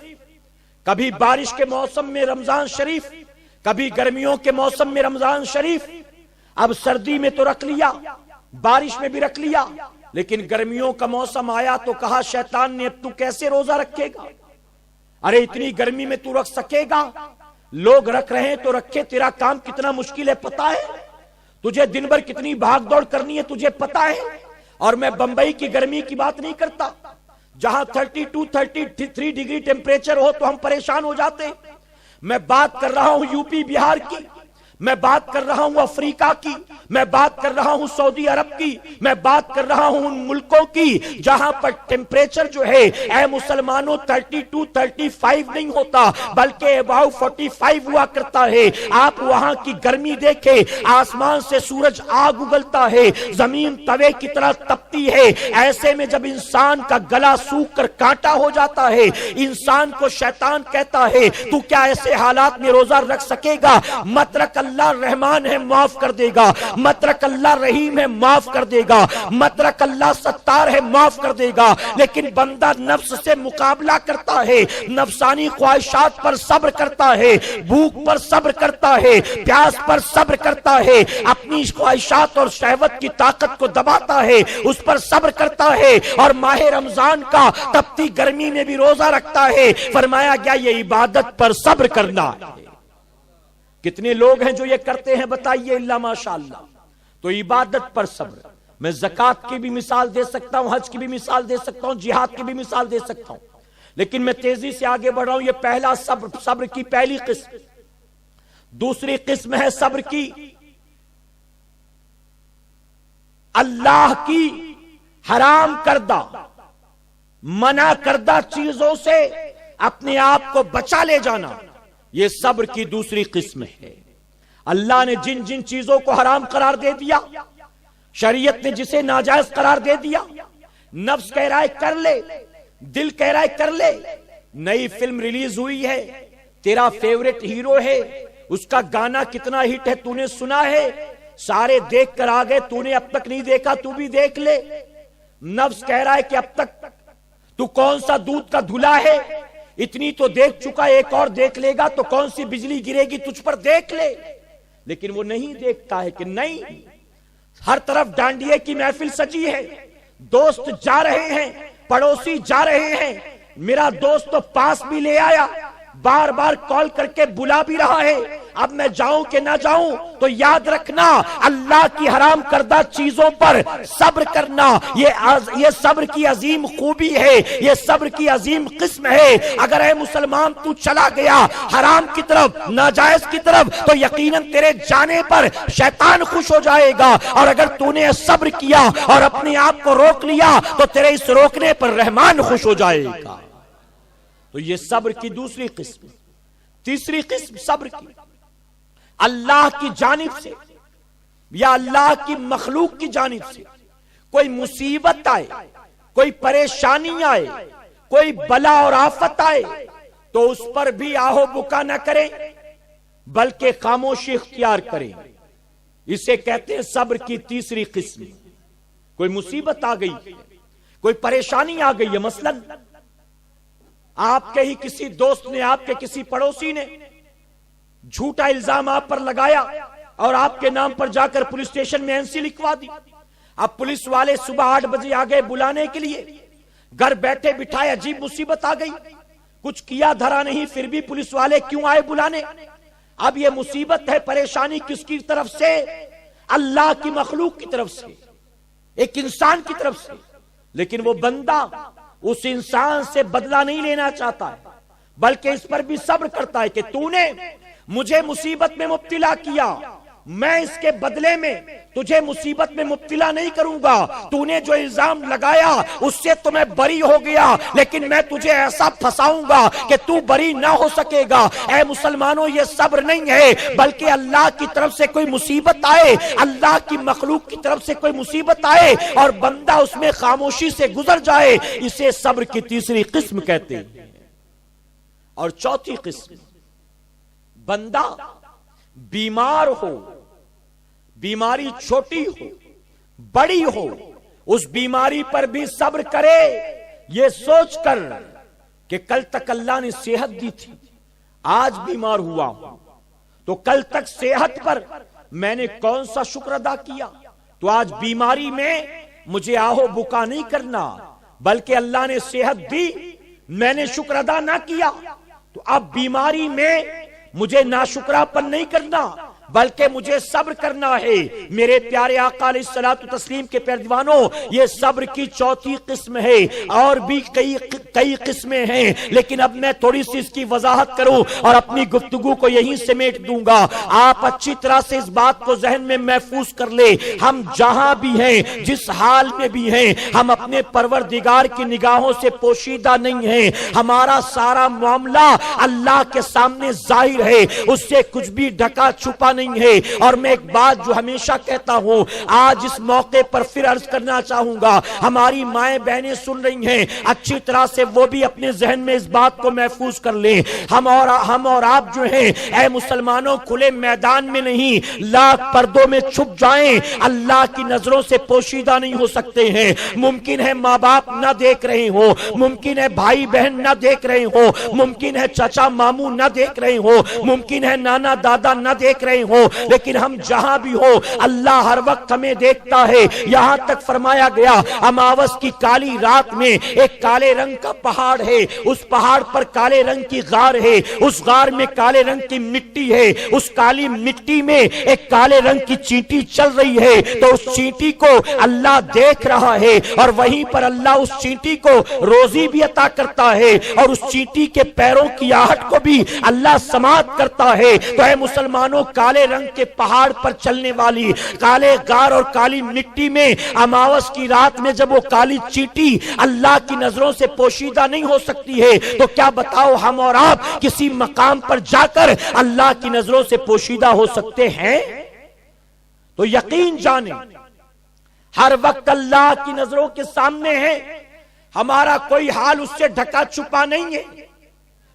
کبھی بارش کے موسم میں رمضان شریف، کبھی گرمیوں کے موسم میں رمضان شریف، اب سردی میں تو رکھ لیا، بارش میں بھی رکھ لیا، لیکن گرمیوں کا موسم آیا تو کہا شیطان نے اب تو کیسے روزہ رکھے گا؟ ارے اتنی گرمی میں تو رکھ سکے گا؟ لوگ رکھ رہے ہیں تو رکھے، تیرا کام کتنا مشکل ہے پتا ہے؟ تجھے دن بھر کتنی بھاگ دوڑ کرنی ہے تجھے پتا ہے؟ اور میں بمبئی کی گرمی کی بات نہیں کرتا جہاں 32 33 ڈگری ٹیمپریچر ہو تو ہم پریشان ہو جاتے ہیں۔ میں بات کر رہا ہوں یو پی بہار کی، میں بات کر رہا ہوں افریقہ کی، میں بات کر رہا ہوں سعودی عرب کی، میں بات کر رہا ہوں ان ملکوں کی جہاں پر ٹیمپریچر جو ہے اے مسلمانوں 32 35 نہیں ہوتا بلکہ اباؤ 45 ہوا کرتا ہے۔ آپ وہاں کی گرمی دیکھیں، آسمان سے سورج آگ اگلتا ہے، زمین توے کی طرح تپتی ہے، ایسے میں جب انسان کا گلا سوکھ کر کانٹا ہو جاتا ہے، انسان کو شیطان کہتا ہے تو کیا ایسے حالات میں روزہ رکھ سکے گا؟ مت رکھ، اللہ رحمان ہے معاف کر دے گا، مت رکھ اللہ رحیم ہے معاف کر دے گا، مت رکھ اللہ ستار ہے معاف کر دے گا۔ لیکن بندہ نفس سے مقابلہ کرتا ہے، نفسانی خواہشات پر صبر کرتا ہے، بھوک پر صبر کرتا ہے، پیاس پر صبر کرتا ہے، اپنی خواہشات اور شہوت کی طاقت کو دباتا ہے، اس پر صبر کرتا ہے، اور ماہ رمضان کا تپتی گرمی میں بھی روزہ رکھتا ہے۔ فرمایا گیا یہ عبادت پر صبر کرنا ہے۔ کتنے لوگ ہیں جو یہ کرتے ہیں بتائیے؟ اللہ ماشاءاللہ۔ تو عبادت پر صبر، میں زکوٰۃ کی بھی مثال دے سکتا ہوں، حج کی بھی مثال دے سکتا ہوں، جہاد کی بھی مثال دے سکتا ہوں، لیکن میں تیزی سے آگے بڑھ رہا ہوں۔ یہ پہلا صبر کی پہلی قسم۔ دوسری قسم ہے صبر کی اللہ کی حرام کردہ منع کردہ چیزوں سے اپنے آپ کو بچا لے جانا، یہ صبر کی دوسری قسم ہے۔ اللہ نے جن جن چیزوں کو حرام قرار دے دیا، شریعت نے جسے ناجائز قرار دے دیا، نفس کہہ رہا ہے کر لے، دل کہہ رہا ہے کر لے۔ نئی فلم ریلیز ہوئی ہے، تیرا فیورٹ ہیرو ہے، اس کا گانا کتنا ہٹ ہے تو نے سنا ہے، سارے دیکھ کر آ گئے، تو نے اب تک نہیں دیکھا تو بھی دیکھ لے۔ نفس کہہ رہا ہے کہ اب تک تو کون سا دودھ کا دھلا ہے، اتنی تو دیکھ چکا، ایک اور دیکھ لے گا تو کون سی بجلی گرے گی تجھ پر، دیکھ لے۔ لیکن وہ نہیں دیکھتا ہے کہ نہیں، ہر طرف ڈانڈیے کی محفل سجی ہے، دوست جا رہے ہیں، پڑوسی جا رہے ہیں، میرا دوست تو پاس بھی لے آیا، بار بار کال کر کے بلا بھی رہا ہے، اب میں جاؤں کہ نہ جاؤں؟ تو یاد رکھنا اللہ کی حرام کردہ چیزوں پر صبر کرنا یہ صبر کی عظیم خوبی ہے، یہ صبر کی عظیم قسم ہے۔ اگر اے مسلمان تو چلا گیا حرام کی طرف، ناجائز کی طرف، تو یقیناً تیرے جانے پر شیطان خوش ہو جائے گا، اور اگر تو نے صبر کیا اور اپنے آپ کو روک لیا تو تیرے اس روکنے پر رحمان خوش ہو جائے گا۔ تو یہ صبر کی دوسری قسم۔ تیسری قسم صبر کی اللہ کی جانب سے یا اللہ کی مخلوق کی جانب سے کوئی مصیبت آئے، کوئی پریشانی آئے، کوئی بلا اور آفت آئے تو اس پر بھی آہو بکا نہ کریں بلکہ خاموشی اختیار کریں۔ اسے کہتے ہیں صبر کی تیسری قسم۔ کوئی مصیبت آ گئی، کوئی پریشانی آ گئی ہے، مثلاً آپ کے ہی کسی دوست نے، آپ کے کسی پڑوسی نے جھوٹا الزام آپ پر لگایا اور آپ کے نام پر جا کر پولیس اسٹیشن میں NC لکھوا دی۔ اب پولیس والے صبح 8 بجے آ گئے بلانے کے لیے، گھر بیٹھے بٹھائے، عجیب مصیبت آ گئی، کچھ کیا دھرا نہیں، پھر بھی پولیس والے کیوں آئے بلانے؟ اب یہ مصیبت ہے، پریشانی کس کی طرف سے؟ اللہ کی مخلوق کی طرف سے، ایک انسان کی طرف سے۔ لیکن وہ بندہ اس انسان سے بدلہ نہیں لینا چاہتا ہے بلکہ اس پر بھی صبر کرتا ہے کہ تو نے مجھے مصیبت میں مبتلا کیا، میں اس کے بدلے میں تجھے مصیبت میں مبتلا نہیں کروں گا، تو نے جو الزام لگایا اس سے تو میں بری ہو گیا، لیکن میں تجھے ایسا پھنساؤں گا کہ تو بری نہ ہو سکے گا۔ اے مسلمانوں، یہ صبر نہیں ہے بلکہ اللہ کی طرف سے کوئی مصیبت آئے، اللہ کی مخلوق کی طرف سے کوئی مصیبت آئے اور بندہ اس میں خاموشی سے گزر جائے، اسے صبر کی تیسری قسم کہتے ہیں۔ اور چوتھی قسم، بندہ بیمار ہو، بیماری چھوٹی ہو بڑی ہو، اس بیماری پر بھی صبر کرے، یہ سوچ کر کہ کل تک اللہ نے صحت دی تھی، آج بیمار ہوا ہوں تو کل تک صحت پر میں نے کون سا شکر ادا کیا؟ تو آج بیماری میں مجھے آہو بکا نہیں کرنا، بلکہ اللہ نے صحت دی، میں نے شکر ادا نہ کیا، تو اب بیماری میں مجھے ناشکراپن نہیں کرنا، بلکہ مجھے صبر کرنا ہے۔ میرے پیارے آقا علیہ الصلوۃ والتسلیم کے پیروانوں، یہ صبر کی چوتھی قسم ہے، اور بھی کئی قسمیں ہیں، لیکن اب میں تھوڑی سی اس کی وضاحت کروں اور اپنی گفتگو کو یہیں سمیٹ دوں گا۔ آپ اچھی طرح سے اس بات کو ذہن میں محفوظ کر لیں، ہم جہاں بھی ہیں، جس حال میں بھی ہیں، ہم اپنے پروردگار کی نگاہوں سے پوشیدہ نہیں ہیں۔ ہمارا سارا معاملہ اللہ کے سامنے ظاہر ہے، اس سے کچھ بھی ڈھکا چھپا نہیں ہے۔ اور میں ایک بات جو ہمیشہ کہتا ہوں، آج اس موقع پر پھر عرض کرنا چاہوں گا، ہماری مائیں بہنیں سن رہی ہیں، اچھی طرح سے وہ بھی اپنے ذہن میں اس بات کو محفوظ کر لیں۔ ہم اور آپ جو ہیں، اے مسلمانوں، کھلے میدان میں نہیں، لاکھ پردوں میں چھپ جائیں، اللہ کی نظروں سے پوشیدہ نہیں ہو سکتے ہیں۔ ممکن ہے ماں باپ نہ دیکھ رہے ہوں، ممکن ہے بھائی بہن نہ دیکھ رہے ہوں، ممکن ہے چچا ماموں نہ دیکھ رہے ہوں، ممکن ہے نانا دادا نہ دیکھ رہے ہوں، لیکن ہم جہاں بھی ہو، اللہ ہر وقت ہمیں دیکھتا ہے۔ یہاں تک فرمایا گیا، اماوس کی کالی رات میں ایک کالے رنگ کا پہاڑ ہے، اس پہاڑ پر کالے رنگ کی غار ہے، اس غار میں کالے رنگ کی مٹی ہے، اس کالی مٹی میں ایک کالے رنگ کی چینٹی چل رہی ہے، تو اس چینٹی کو اللہ دیکھ رہا ہے، اور وہیں پر اللہ اس چینٹی کو روزی بھی عطا کرتا ہے، اور اس چینٹی کے پیروں کی آہٹ کو بھی اللہ سماعت کرتا ہے۔ تو اے مسلمانوں، کالے رنگ کے پہاڑ پر چلنے والی کالے غار اور کالی مٹی میں اماوس کی رات میں جب وہ کالی چینٹی اللہ کی نظروں سے پوشیدہ نہیں ہو سکتی ہے، تو کیا بتاؤ ہم اور آپ کسی مقام پر جا کر اللہ کی نظروں سے پوشیدہ ہو سکتے ہیں؟ تو یقین جانیں، ہر وقت اللہ کی نظروں کے سامنے ہے، ہمارا کوئی حال اس سے ڈھکا چھپا نہیں ہے۔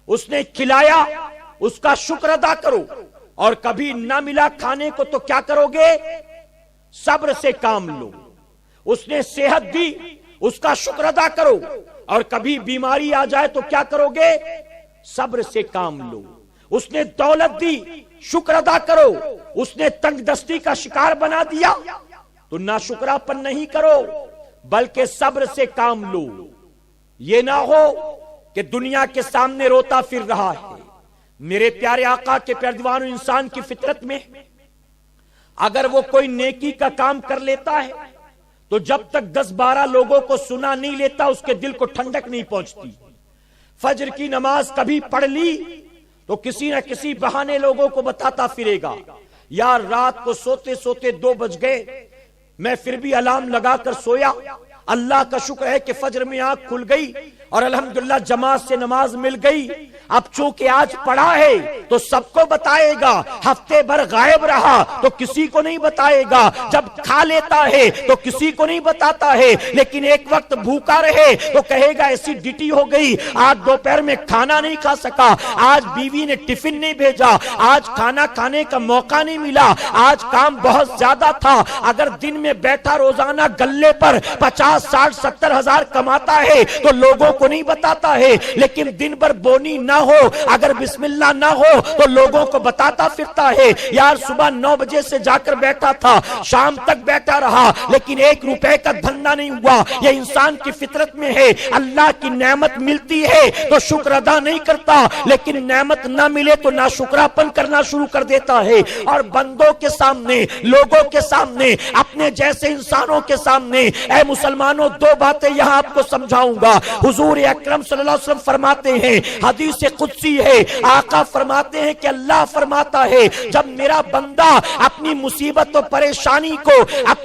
اس نے کھلایا، اس کا شکر ادا کرو، اور کبھی نہ ملا کھانے کو تو کیا کرو گے؟ صبر سے کام لو۔ اس نے صحت دی، اس کا شکر ادا کرو، اور کبھی بیماری آ جائے تو کیا کرو گے؟ صبر سے کام لو۔ اس نے دولت دی، شکر ادا کرو۔ اس نے تنگ دستی کا شکار بنا دیا تو ناشکراپن نہیں کرو، بلکہ صبر سے کام لو۔ یہ نہ ہو کہ دنیا کے سامنے روتا پھر رہا ہے۔ میرے پیارے آقا کے پیروانوں، انسان کی فطرت میں اگر وہ کوئی نیکی کا کام کر لیتا ہے تو جب تک 10-12 لوگوں کو سنا نہیں لیتا، اس کے دل کو ٹھنڈک نہیں پہنچتی۔ فجر کی نماز کبھی پڑھ لی تو کسی نہ کسی بہانے لوگوں کو بتاتا پھرے گا، یار رات کو سوتے سوتے 2 بج گئے، میں پھر بھی الارم لگا کر سویا، اللہ کا شکر ہے کہ فجر میں آنکھ کھل گئی اور الحمدللہ جماعت سے نماز مل گئی۔ اب چونکہ آج پڑھا ہے تو سب کو بتائے گا، ہفتے بھر غائب رہا تو کسی کو نہیں بتائے گا، جب کھا لیتا ہے تو کسی کو نہیں بتاتا ہے، لیکن ایک وقت بھوکا رہے تو کہے گا ایسیڈیٹی ہو گئی، آج دوپہر میں کھانا نہیں کھا سکا، آج بیوی نے ٹفن نہیں بھیجا، آج کھانا کھانے کا موقع نہیں ملا، آج کام بہت زیادہ تھا۔ اگر دن میں بیٹھا روزانہ گلے پر 50, 60, 70 ہزار کماتا ہے تو لوگوں کو نہیں بتاتا ہے، لیکن دن بھر بونی نہ ہو، اگر بسم اللہ نہ ہو تو لوگوں کو بتاتا پھرتا ہے، یار صبح 9 بجے سے جا کر بیٹھا تھا، شام تک بیٹھا رہا، لیکن 1 روپے کا دھندا نہیں ہوا۔ یہ انسان کی فطرت میں ہے، اللہ کی نعمت ملتی ہے تو شکر ادا نہیں کرتا، لیکن نعمت نہ ملے تو ناشکراپن کرنا شروع کر دیتا ہے۔ اور بندوں کے سامنے، لوگوں کے سامنے، اپنے جیسے انسانوں کے سامنے، اے مسلمانوں، 2 باتیں یہاں آپ کو سمجھاؤں گا۔ حضور اکرم صلی اللہ علیہ وسلم فرماتے ہیں، حدیث قدسی ہے، آقا فرماتے ہیں کہ اللہ فرماتا ہے جب میرا بندہ اپنی مصیبت و پریشانی کو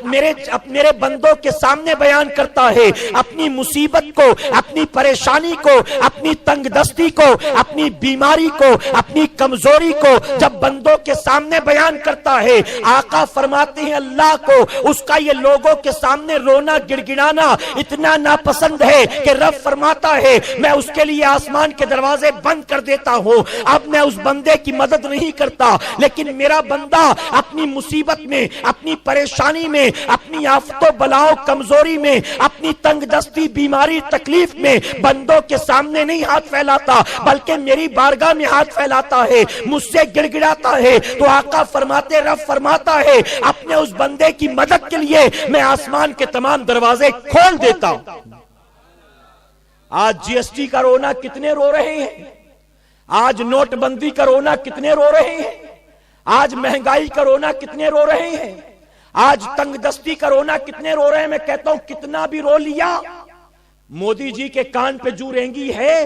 میرے بندوں کے سامنے بیان کرتا ہے، اپنی مصیبت کو، اپنی پریشانی کو، اپنی تنگ دستی کو، اپنی بیماری کو، اپنی کمزوری کو جب بندوں کے سامنے بیان کرتا ہے، آقا فرماتے ہیں اللہ کو اس کا یہ لوگوں کے سامنے رونا گڑگڑانا اتنا ناپسند ہے کہ رب فرماتے فرماتا ہے میں اس کے لیے آسمان کے دروازے بند کر دیتا ہوں. اب میں اس بندے کی مدد نہیں کرتا، لیکن میرا بندہ اپنی مصیبت میں، اپنی پریشانی میں، اپنی آفت و بلاؤ کمزوری میں، اپنی تنگ دستی بیماری تکلیف میں بندوں کے سامنے نہیں ہاتھ پھیلاتا بلکہ میری بارگاہ میں ہاتھ پھیلاتا ہے، مجھ سے گڑ گڑاتا ہے. تو آقا فرماتے، رب فرماتا ہے اپنے اس بندے کی مدد کے لیے میں آسمان کے تمام دروازے کھول دیتا ہوں. آج جی ایس ٹی کا رونا کتنے رو رہے ہیں، آج نوٹ بندی کا رونا کتنے رو رہے ہیں، آج مہنگائی کا رونا کتنے رو رہے ہیں، آج تنگ دستی کا رونا کتنے رو رہے ہیں. میں کہتا ہوں کتنا بھی رو لیا، مودی جی کے کان پہ جو رینگی ہے.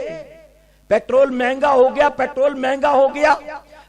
پیٹرول مہنگا ہو گیا، پیٹرول مہنگا ہو گیا،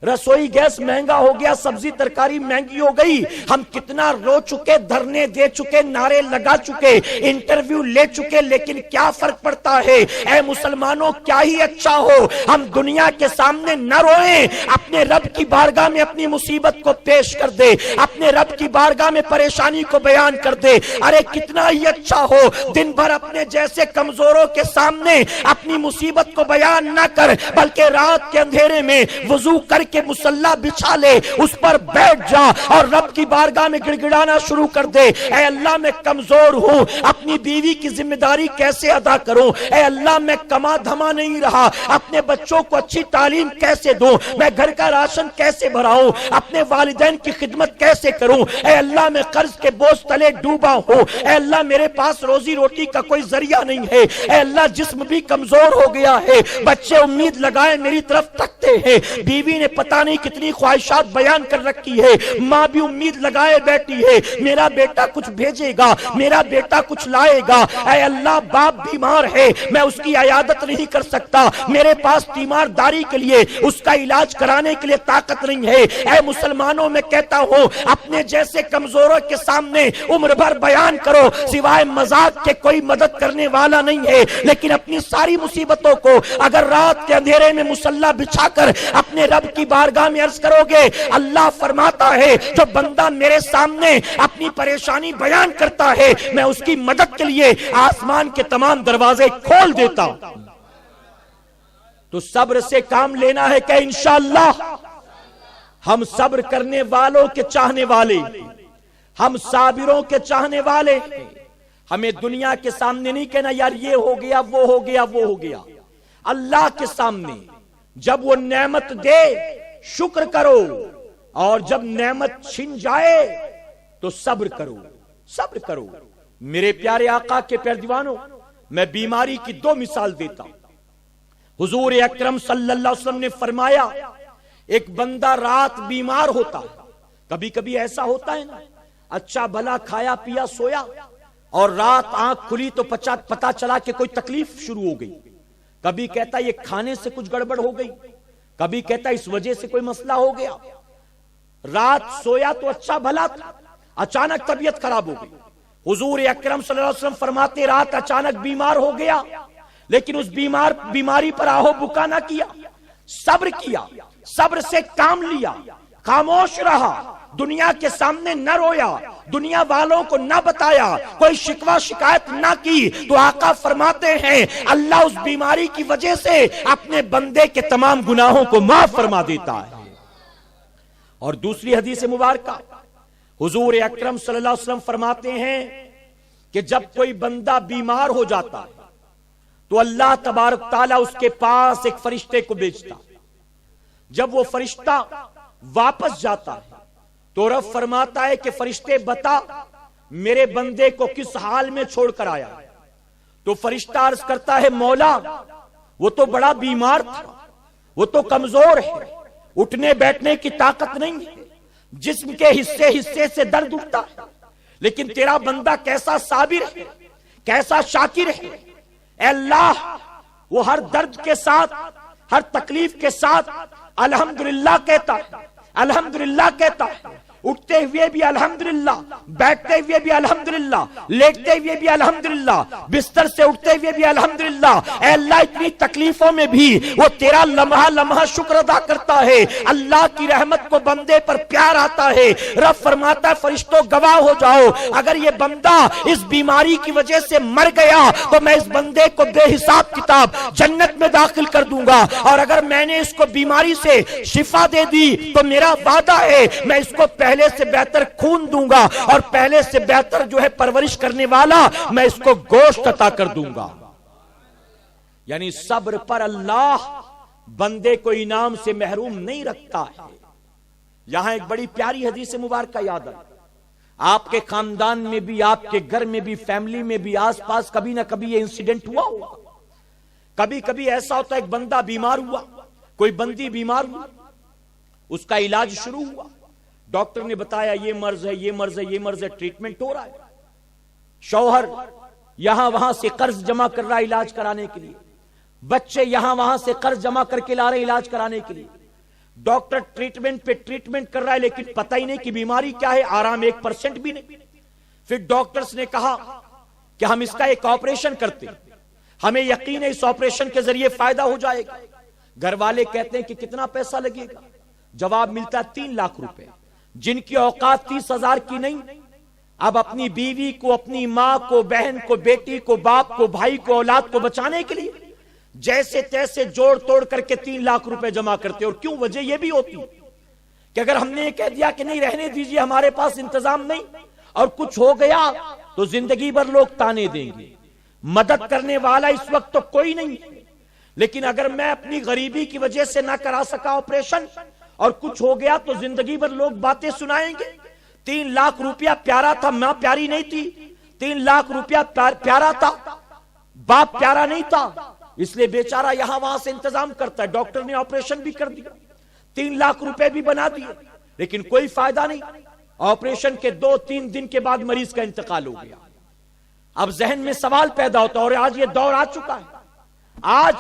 رسوئی گیس مہنگا ہو گیا، سبزی ترکاری مہنگی ہو گئی. ہم کتنا رو چکے، دھرنے دے چکے، نعرے لگا چکے، انٹرویو لے چکے، لیکن کیا فرق پڑتا ہے؟ اے مسلمانوں کیا ہی اچھا ہو ہم دنیا کے سامنے نہ روئیں، اپنے رب کی بارگاہ میں اپنی مصیبت کو پیش کر دے، اپنے رب کی بارگاہ میں پریشانی کو بیان کر دے. ارے کتنا ہی اچھا ہو دن بھر اپنے جیسے کمزوروں کے سامنے اپنی مصیبت کو بیان نہ کر، بلکہ رات کے اندھیرے میں وضو کر کے مصلی بچھا لے، اس پر بیٹھ جا اور رب کی بارگاہ میں گڑ گڑانا شروع کر دے. اے اللہ میں کمزور ہوں، اپنی بیوی کی ذمہ داری کیسے ادا کروں؟ اے اللہ میں کما دھما نہیں رہا، اپنے بچوں کو اچھی تعلیم کیسے دوں؟ میں گھر کا راشن کیسے بھراؤں؟ اپنے والدین کی خدمت کیسے کروں؟ اے اللہ میں قرض کے بوجھ تلے ڈوبا ہوں. اے اللہ میرے پاس روزی روٹی کا کوئی ذریعہ نہیں ہے. اے اللہ جسم بھی کمزور ہو گیا ہے، بچے امید لگائے میری طرف تکتے ہیں، بیوی نے پتہ نہیں کتنی خواہشات بیان کر رکھی ہے، ماں بھی امید لگائے بیٹھی ہے میرا بیٹا کچھ بھیجے گا، میرا بیٹا کچھ لائے گا. اے اللہ باپ بیمار ہے، میں اس کی عیادت نہیں کر سکتا، میرے پاس تیمارداری کے لیے اس کا علاج کرانے کے لیے طاقت نہیں ہے. اے مسلمانوں میں کہتا ہوں اپنے جیسے کمزوروں کے سامنے عمر بھر بیان کرو، سوائے مذاق کے کوئی مدد کرنے والا نہیں ہے. لیکن اپنی ساری مصیبتوں کو اگر رات کے اندھیرے میں مصلی بچھا کر اپنے رب کی بارگاہ میں عرض کرو گے، اللہ فرماتا ہے جو بندہ میرے سامنے اپنی پریشانی بیان کرتا ہے میں اس کی مدد کے لیے آسمان کے تمام دروازے کھول دیتا ہوں. تو صبر سے کام لینا ہے کہ انشاءاللہ ہم صبر کرنے والوں کے چاہنے والے، ہم صابروں کے چاہنے والے. ہمیں دنیا کے سامنے نہیں کہنا یار یہ ہو گیا وہ ہو گیا وہ ہو گیا. اللہ کے سامنے جب وہ نعمت دے شکر کرو، اور جب نعمت چھن جائے تو صبر کرو، صبر کرو. میرے پیارے آقا کے پیارے دیوانوں، میں بیماری کی دو مثال دیتا ہوں. حضور اکرم صلی اللہ علیہ وسلم نے فرمایا ایک بندہ رات بیمار ہوتا ہے. کبھی کبھی ایسا ہوتا ہے نا، اچھا بھلا کھایا پیا سویا اور رات آنکھ کھلی تو پتا چلا کہ کوئی تکلیف شروع ہو گئی. کبھی کہتا یہ کھانے سے کچھ گڑبڑ ہو گئی، کبھی کہتا اس وجہ سے کوئی مسئلہ ہو گیا. رات سویا تو اچھا بھلا تھا، اچانک طبیعت خراب ہو گئی. حضور اکرم صلی اللہ علیہ وسلم فرماتے رات اچانک بیمار ہو گیا، لیکن اس بیماری پر آہو بکا نہ کیا، صبر کیا، صبر سے کام لیا، خاموش رہا، دنیا کے سامنے نہ رویا، دنیا والوں کو نہ بتایا، کوئی شکوہ شکایت نہ کی. تو آقا فرماتے ہیں اللہ اس بیماری کی وجہ سے اپنے بندے کے تمام گناہوں کو معاف فرما دیتا ہے. اور دوسری حدیث مبارکہ حضور اکرم صلی اللہ علیہ وسلم فرماتے ہیں کہ جب کوئی بندہ بیمار ہو جاتا ہے تو اللہ تبارک تعالیٰ اس کے پاس ایک فرشتے کو بھیجتا. جب وہ فرشتہ واپس جاتا ہے تو رب فرماتا ہے کہ فرشتے بتا میرے بندے کو کس حال میں چھوڑ کر آیا. تو فرشتہ عرض کرتا ہے مولا وہ تو بڑا بیمار تھا، وہ تو کمزور ہے، اٹھنے بیٹھنے کی طاقت نہیں ہے، جسم کے حصے سے درد اٹھتا ہے، لیکن تیرا بندہ کیسا صابر ہے، کیسا شاکر ہے. اے اللہ وہ ہر درد کے ساتھ، ہر تکلیف کے ساتھ الحمدللہ کہتا ہے، الحمدللہ کہتا ہے. اٹھتے ہوئے بھی الحمدللہ، بیٹھتے ہوئے بھی الحمدللہ، لیٹتے ہوئے بھی الحمدللہ، بستر سے اٹھتے ہوئے بھی الحمدللہ۔ اے اللہ اتنی تکلیفوں میں بھی وہ تیرا لمحہ لمحہ شکر ادا کرتا ہے۔ اللہ کی رحمت کو بندے پر پیار آتا ہے۔ رب فرماتا ہے فرشتوں گواہ ہو جاؤ، اگر یہ بندہ اس بیماری کی وجہ سے مر گیا تو میں اس بندے کو بے حساب کتاب جنت میں داخل کر دوں گا، اور اگر میں نے اس کو بیماری سے شفا دے دی تو میرا وعدہ ہے میں اس کو پہلے سے بہتر خون دوں گا، اور پہلے سے بہتر جو ہے پرورش کرنے والا میں اس کو گوشت عطا کر دوں گا۔ یعنی صبر پر اللہ بندے کو انعام سے محروم نہیں رکھتا ہے۔ یہاں ایک بڑی پیاری حدیث مبارکہ یاد ہے، آپ کے خاندان میں بھی، آپ کے گھر میں بھی، فیملی میں بھی، آس پاس کبھی نہ کبھی یہ انسیڈنٹ ہوا ہوگا۔ کبھی کبھی ایسا ہوتا ہے ایک بندہ بیمار ہوا، کوئی بندی بیمار ہوا، اس کا علاج شروع ہوا، ڈاکٹر نے بتایا یہ مرض ہے، یہ مرض ہے، یہ مرض ہے، ٹریٹمنٹ ہو رہا ہے، شوہر یہاں وہاں سے قرض جمع کر رہا ہے علاج کرانے کے لیے، بچے یہاں وہاں سے قرض جمع کر کے لا رہے علاج کرانے کے لیے، ڈاکٹر ٹریٹمنٹ پہ ٹریٹمنٹ کر رہا ہے لیکن پتہ ہی نہیں کہ بیماری کیا ہے، آرام 1% بھی نہیں۔ پھر ڈاکٹرز نے کہا کہ ہم اس کا ایک آپریشن کرتے ہیں، ہمیں یقین ہے اس آپریشن کے ذریعے فائدہ ہو جائے گا۔ گھر والے کہتے ہیں کہ کتنا پیسہ لگے گا؟ جواب ملتا ہے 3 لاکھ روپے، جن کی اوقات 30,000 کی نہیں، اب اپنی بیوی کو، اپنی ماں کو، بہن کو، بیٹی کو، باپ کو، بھائی کو، اولاد کو بچانے کے لیے جیسے تیسے جوڑ توڑ کر کے 3 لاکھ روپے جمع کرتے۔ اور کیوں؟ وجہ یہ بھی ہوتی کہ اگر ہم نے یہ کہہ دیا کہ نہیں رہنے دیجئے ہمارے پاس انتظام نہیں اور کچھ ہو گیا تو زندگی بھر لوگ تانے دیں گے، مدد کرنے والا اس وقت تو کوئی نہیں، لیکن اگر میں اپنی غریبی کی وجہ سے نہ کرا سکا آپریشن اور کچھ ہو گیا تو زندگی بھر لوگ باتیں سنائیں گے۔ 3 لاکھ روپیہ پیارا تھا، ماں پیاری نہیں تھی، 3 لاکھ روپیہ پیارا تھا، باپ پیارا نہیں تھا، اس لیے بیچارہ یہاں وہاں سے انتظام کرتا ہے۔ ڈاکٹر نے آپریشن بھی کر دیا، 3 لاکھ روپے بھی بنا دیے، لیکن کوئی فائدہ نہیں۔ آپریشن کے 2-3 دن کے بعد مریض کا انتقال ہو گیا۔ اب ذہن میں سوال پیدا ہوتا ہے، اور آج یہ دور آ چکا ہے، آج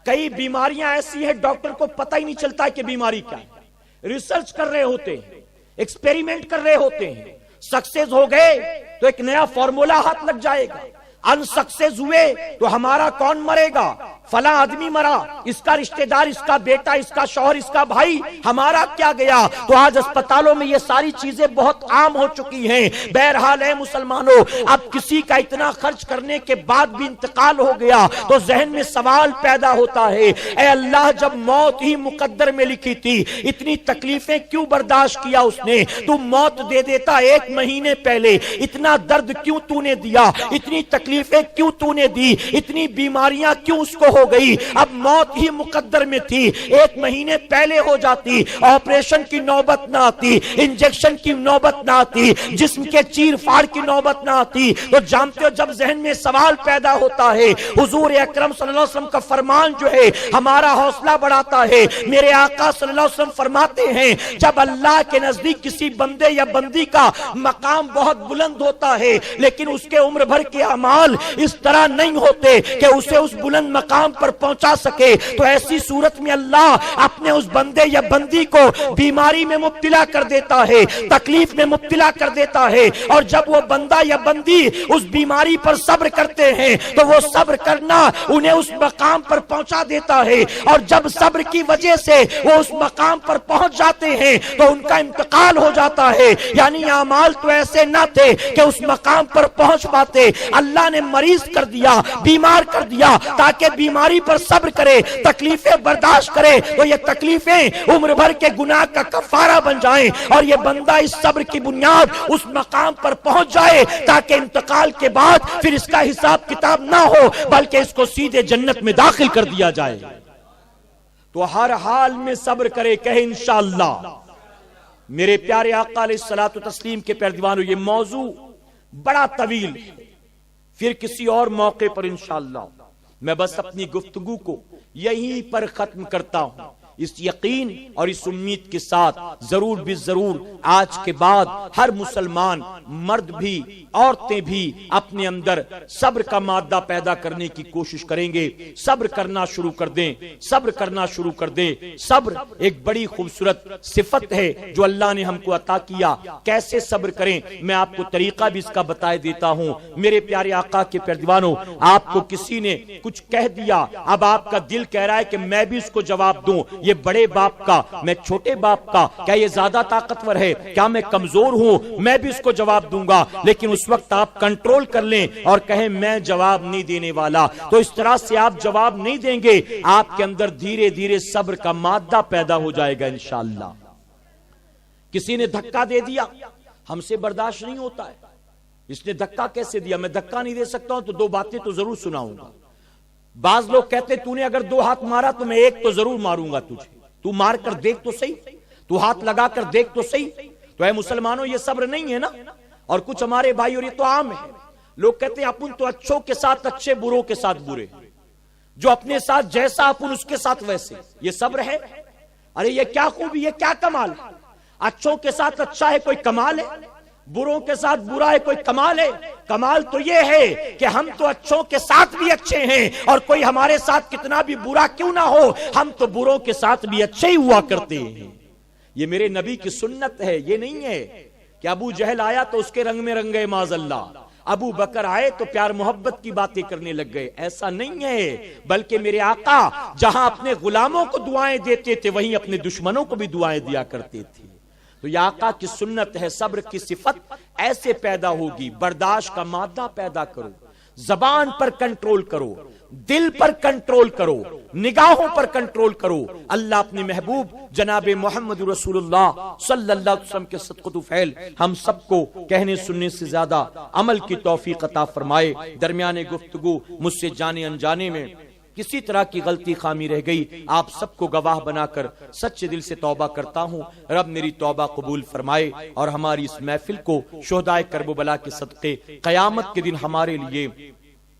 کئی بیماریاں ایسی ہیں ڈاکٹر کو پتہ ہی نہیں چلتا کہ بیماری کیا ہے، ریسرچ کر رہے ہوتے ہیں، ایکسپیریمنٹ کر رہے ہوتے ہیں، سکسیز ہو گئے تو ایک نیا فارمولا ہاتھ لگ جائے گا، ان سکسیز ہوئے تو ہمارا کون مرے گا، فلاں آدمی مرا، اس کا رشتہ دار، اس کا بیٹا، اس کا شوہر، اس کا بھائی، ہمارا کیا گیا۔ تو آج اسپتالوں میں یہ ساری چیزیں بہت عام ہو چکی ہیں۔ بہرحال ہے مسلمانوں، اب کسی کا اتنا خرچ کرنے کے بعد بھی انتقال ہو گیا تو ذہن میں سوال پیدا ہوتا ہے، اے اللہ جب موت ہی مقدر میں لکھی تھی اتنی تکلیفیں کیوں برداشت کیا اس نے؟ تو موت دے دیتا 1 مہینے پہلے، اتنا درد کیوں تو نے دیا، اتنی تکلیفیں کیوں تو نے دی، اتنی بیماریاں کیوں اس کو ہو گئی؟ اب موت ہی مقدر میں تھی، 1 مہینے پہلے ہو جاتی، آپریشن کی نوبت نہ آتی، انجیکشن کی نوبت نہ آتی، جسم کے چیر پھاڑ کی نوبت نہ آتی۔ تو جانتے ہو جب ذہن میں سوال پیدا ہوتا ہے، حضور اکرم صلی اللہ علیہ وسلم کا فرمان جو ہے ہمارا حوصلہ بڑھاتا ہے۔ میرے آقا صلی اللہ علیہ وسلم فرماتے ہیں جب اللہ کے نزدیک کسی بندے یا بندی کا مقام بہت بلند ہوتا ہے لیکن اس کے عمر بھر کے اعمال اس طرح نہیں ہوتے کہ اسے اس بلند مقام پر پہنچا سکے، تو ایسی صورت میں اللہ اپنے اس بندے یا بندی کو بیماری میں مبتلا کر دیتا ہے، تکلیف میں مبتلا کر دیتا ہے، اور جب وہ بندہ یا بندی اس بیماری پر صبر کرتے ہیں تو وہ صبر کرنا انہیں اس مقام پر پہنچا دیتا ہے، اور جب صبر کی وجہ سے وہ اس مقام پر پہنچ جاتے ہیں تو ان کا انتقال ہو جاتا ہے۔ یعنی اعمال تو ایسے نہ تھے کہ اس مقام پر پہنچ پاتے، اللہ نے مریض کر دیا، بیمار کر دیا تاکہ بیماری پر صبر کرے، تکلیفیں برداشت کرے، تو یہ تکلیفیں عمر بھر کے گناہ کا کفارہ بن جائیں، اور یہ بندہ اس صبر کی بنیاد اس مقام پر پہنچ جائے تاکہ انتقال کے بعد پھر اس کا حساب کتاب نہ ہو بلکہ اس کو سیدھے جنت میں داخل کر دیا جائے۔ تو ہر حال میں صبر کرے، کہے انشاءاللہ۔ میرے پیارے آقا علیہ الصلوۃ والتسلیم کے پیارے دیوانوں، یہ موضوع بڑا طویل ہے، پھر کسی اور موقع پر انشاءاللہ میں بس اپنی گفتگو کو یہیں پر ختم کرتا ہوں۔ اس یقین اور اس امید کے ساتھ ضرور بھی ضرور آج کے بعد ہر مسلمان مرد بھی عورتیں بھی اپنے اندر صبر کا مادہ پیدا کرنے کی کوشش کریں گے. صبر کرنا شروع کر دیں, صبر کرنا شروع کر دیں. صبر ایک بڑی خوبصورت صفت ہے جو اللہ نے ہم کو عطا کیا. کیسے صبر کریں میں آپ کو طریقہ بھی اس کا بتائے دیتا ہوں. میرے پیارے آقا کے پیارے دیوانوں, آپ کو کسی نے کچھ کہہ دیا, اب آپ کا دل کہہ رہا ہے کہ میں بھی اس کو جواب دوں. یہ بڑے باپ کا, میں چھوٹے باپ کا, کیا یہ زیادہ طاقتور ہے, کیا میں کمزور ہوں, میں بھی اس کو جواب دوں گا. لیکن اس وقت آپ کنٹرول کر لیں اور کہیں میں جواب نہیں دینے والا. تو اس طرح سے آپ جواب نہیں دیں گے, آپ کے اندر دھیرے دھیرے صبر کا مادہ پیدا ہو جائے گا انشاءاللہ. کسی نے دھکا دے دیا, ہم سے برداشت نہیں ہوتا ہے. اس نے دھکا کیسے دیا, میں دھکا نہیں دے سکتا ہوں تو دو باتیں تو ضرور سناؤں گا. بعض لوگ کہتے تو نے اگر 2 ہاتھ مارا تو میں 1 تو ضرور ماروں گا تجھے, تو مار کر دیکھ تو صحیح, تو ہاتھ لگا کر دیکھ تو صحیح. تو اے مسلمانوں یہ صبر نہیں ہے نا. اور کچھ ہمارے بھائی, اور یہ تو عام ہے, لوگ کہتے ہیں اپن تو اچھوں کے ساتھ اچھے, بروں کے ساتھ برے, جو اپنے ساتھ جیسا اپن اس کے ساتھ ویسے. یہ صبر ہے؟ ارے یہ کیا خوبی, یہ کیا کمال ہے. اچھوں کے ساتھ اچھا ہے کوئی کمال ہے, بروں کے ساتھ برا ہے کوئی کمال ہے. کمال تو یہ ہے کہ ہم تو اچھوں کے ساتھ بھی اچھے ہیں, اور کوئی ہمارے ساتھ کتنا بھی برا کیوں نہ ہو, ہم تو بروں کے ساتھ بھی اچھے ہی ہوا کرتے ہیں. یہ میرے نبی کی سنت ہے. یہ نہیں ہے کہ ابو جہل آیا تو اس کے رنگ میں رنگ گئے معاذ اللہ, ابو بکر آئے تو پیار محبت کی باتیں کرنے لگ گئے. ایسا نہیں ہے, بلکہ میرے آقا جہاں اپنے غلاموں کو دعائیں دیتے تھے وہیں اپنے دشمنوں کو بھی دعائیں دیا کرتے تھے. تو یہ آقا کی سنت ہے. صبر کی صفت ایسے پیدا ہوگی. برداشت کا مادہ پیدا کرو, زبان پر کنٹرول کرو, دل پر کنٹرول کرو, نگاہوں پر کنٹرول کرو. اللہ اپنے محبوب جناب محمد رسول اللہ صلی اللہ علیہ وسلم کے صدقۃ و فعل ہم سب کو کہنے سننے سے زیادہ عمل کی توفیق عطا فرمائے. درمیان گفتگو مجھ سے جانے انجانے میں کسی طرح کی غلطی خامی رہ گئی, آپ سب کو گواہ بنا کر سچے دل سے توبہ کرتا ہوں. رب میری توبہ قبول فرمائے اور ہماری اس محفل کو شہدائے کربلا کے صدقے قیامت کے دن ہمارے لیے,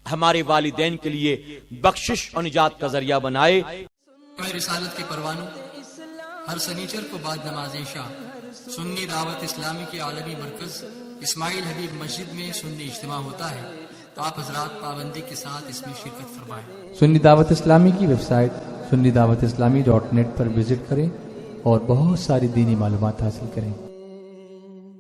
ہمارے والدین کے لیے بخشش اور نجات کا ذریعہ بنائے. رسالت کے پروانوں, ہر سنیچر کو بعد نماز عشاء سنی دعوت اسلامی کے عالمی مرکز اسماعیل حبیب مسجد میں سنی اجتماع ہوتا ہے, تو آپ حضرات پابندی کے ساتھ اس میں شرکت فرمائیں. سنی دعوت اسلامی کی web site sunni dawat islami.net پر وزٹ کریں اور بہت ساری دینی معلومات حاصل کریں.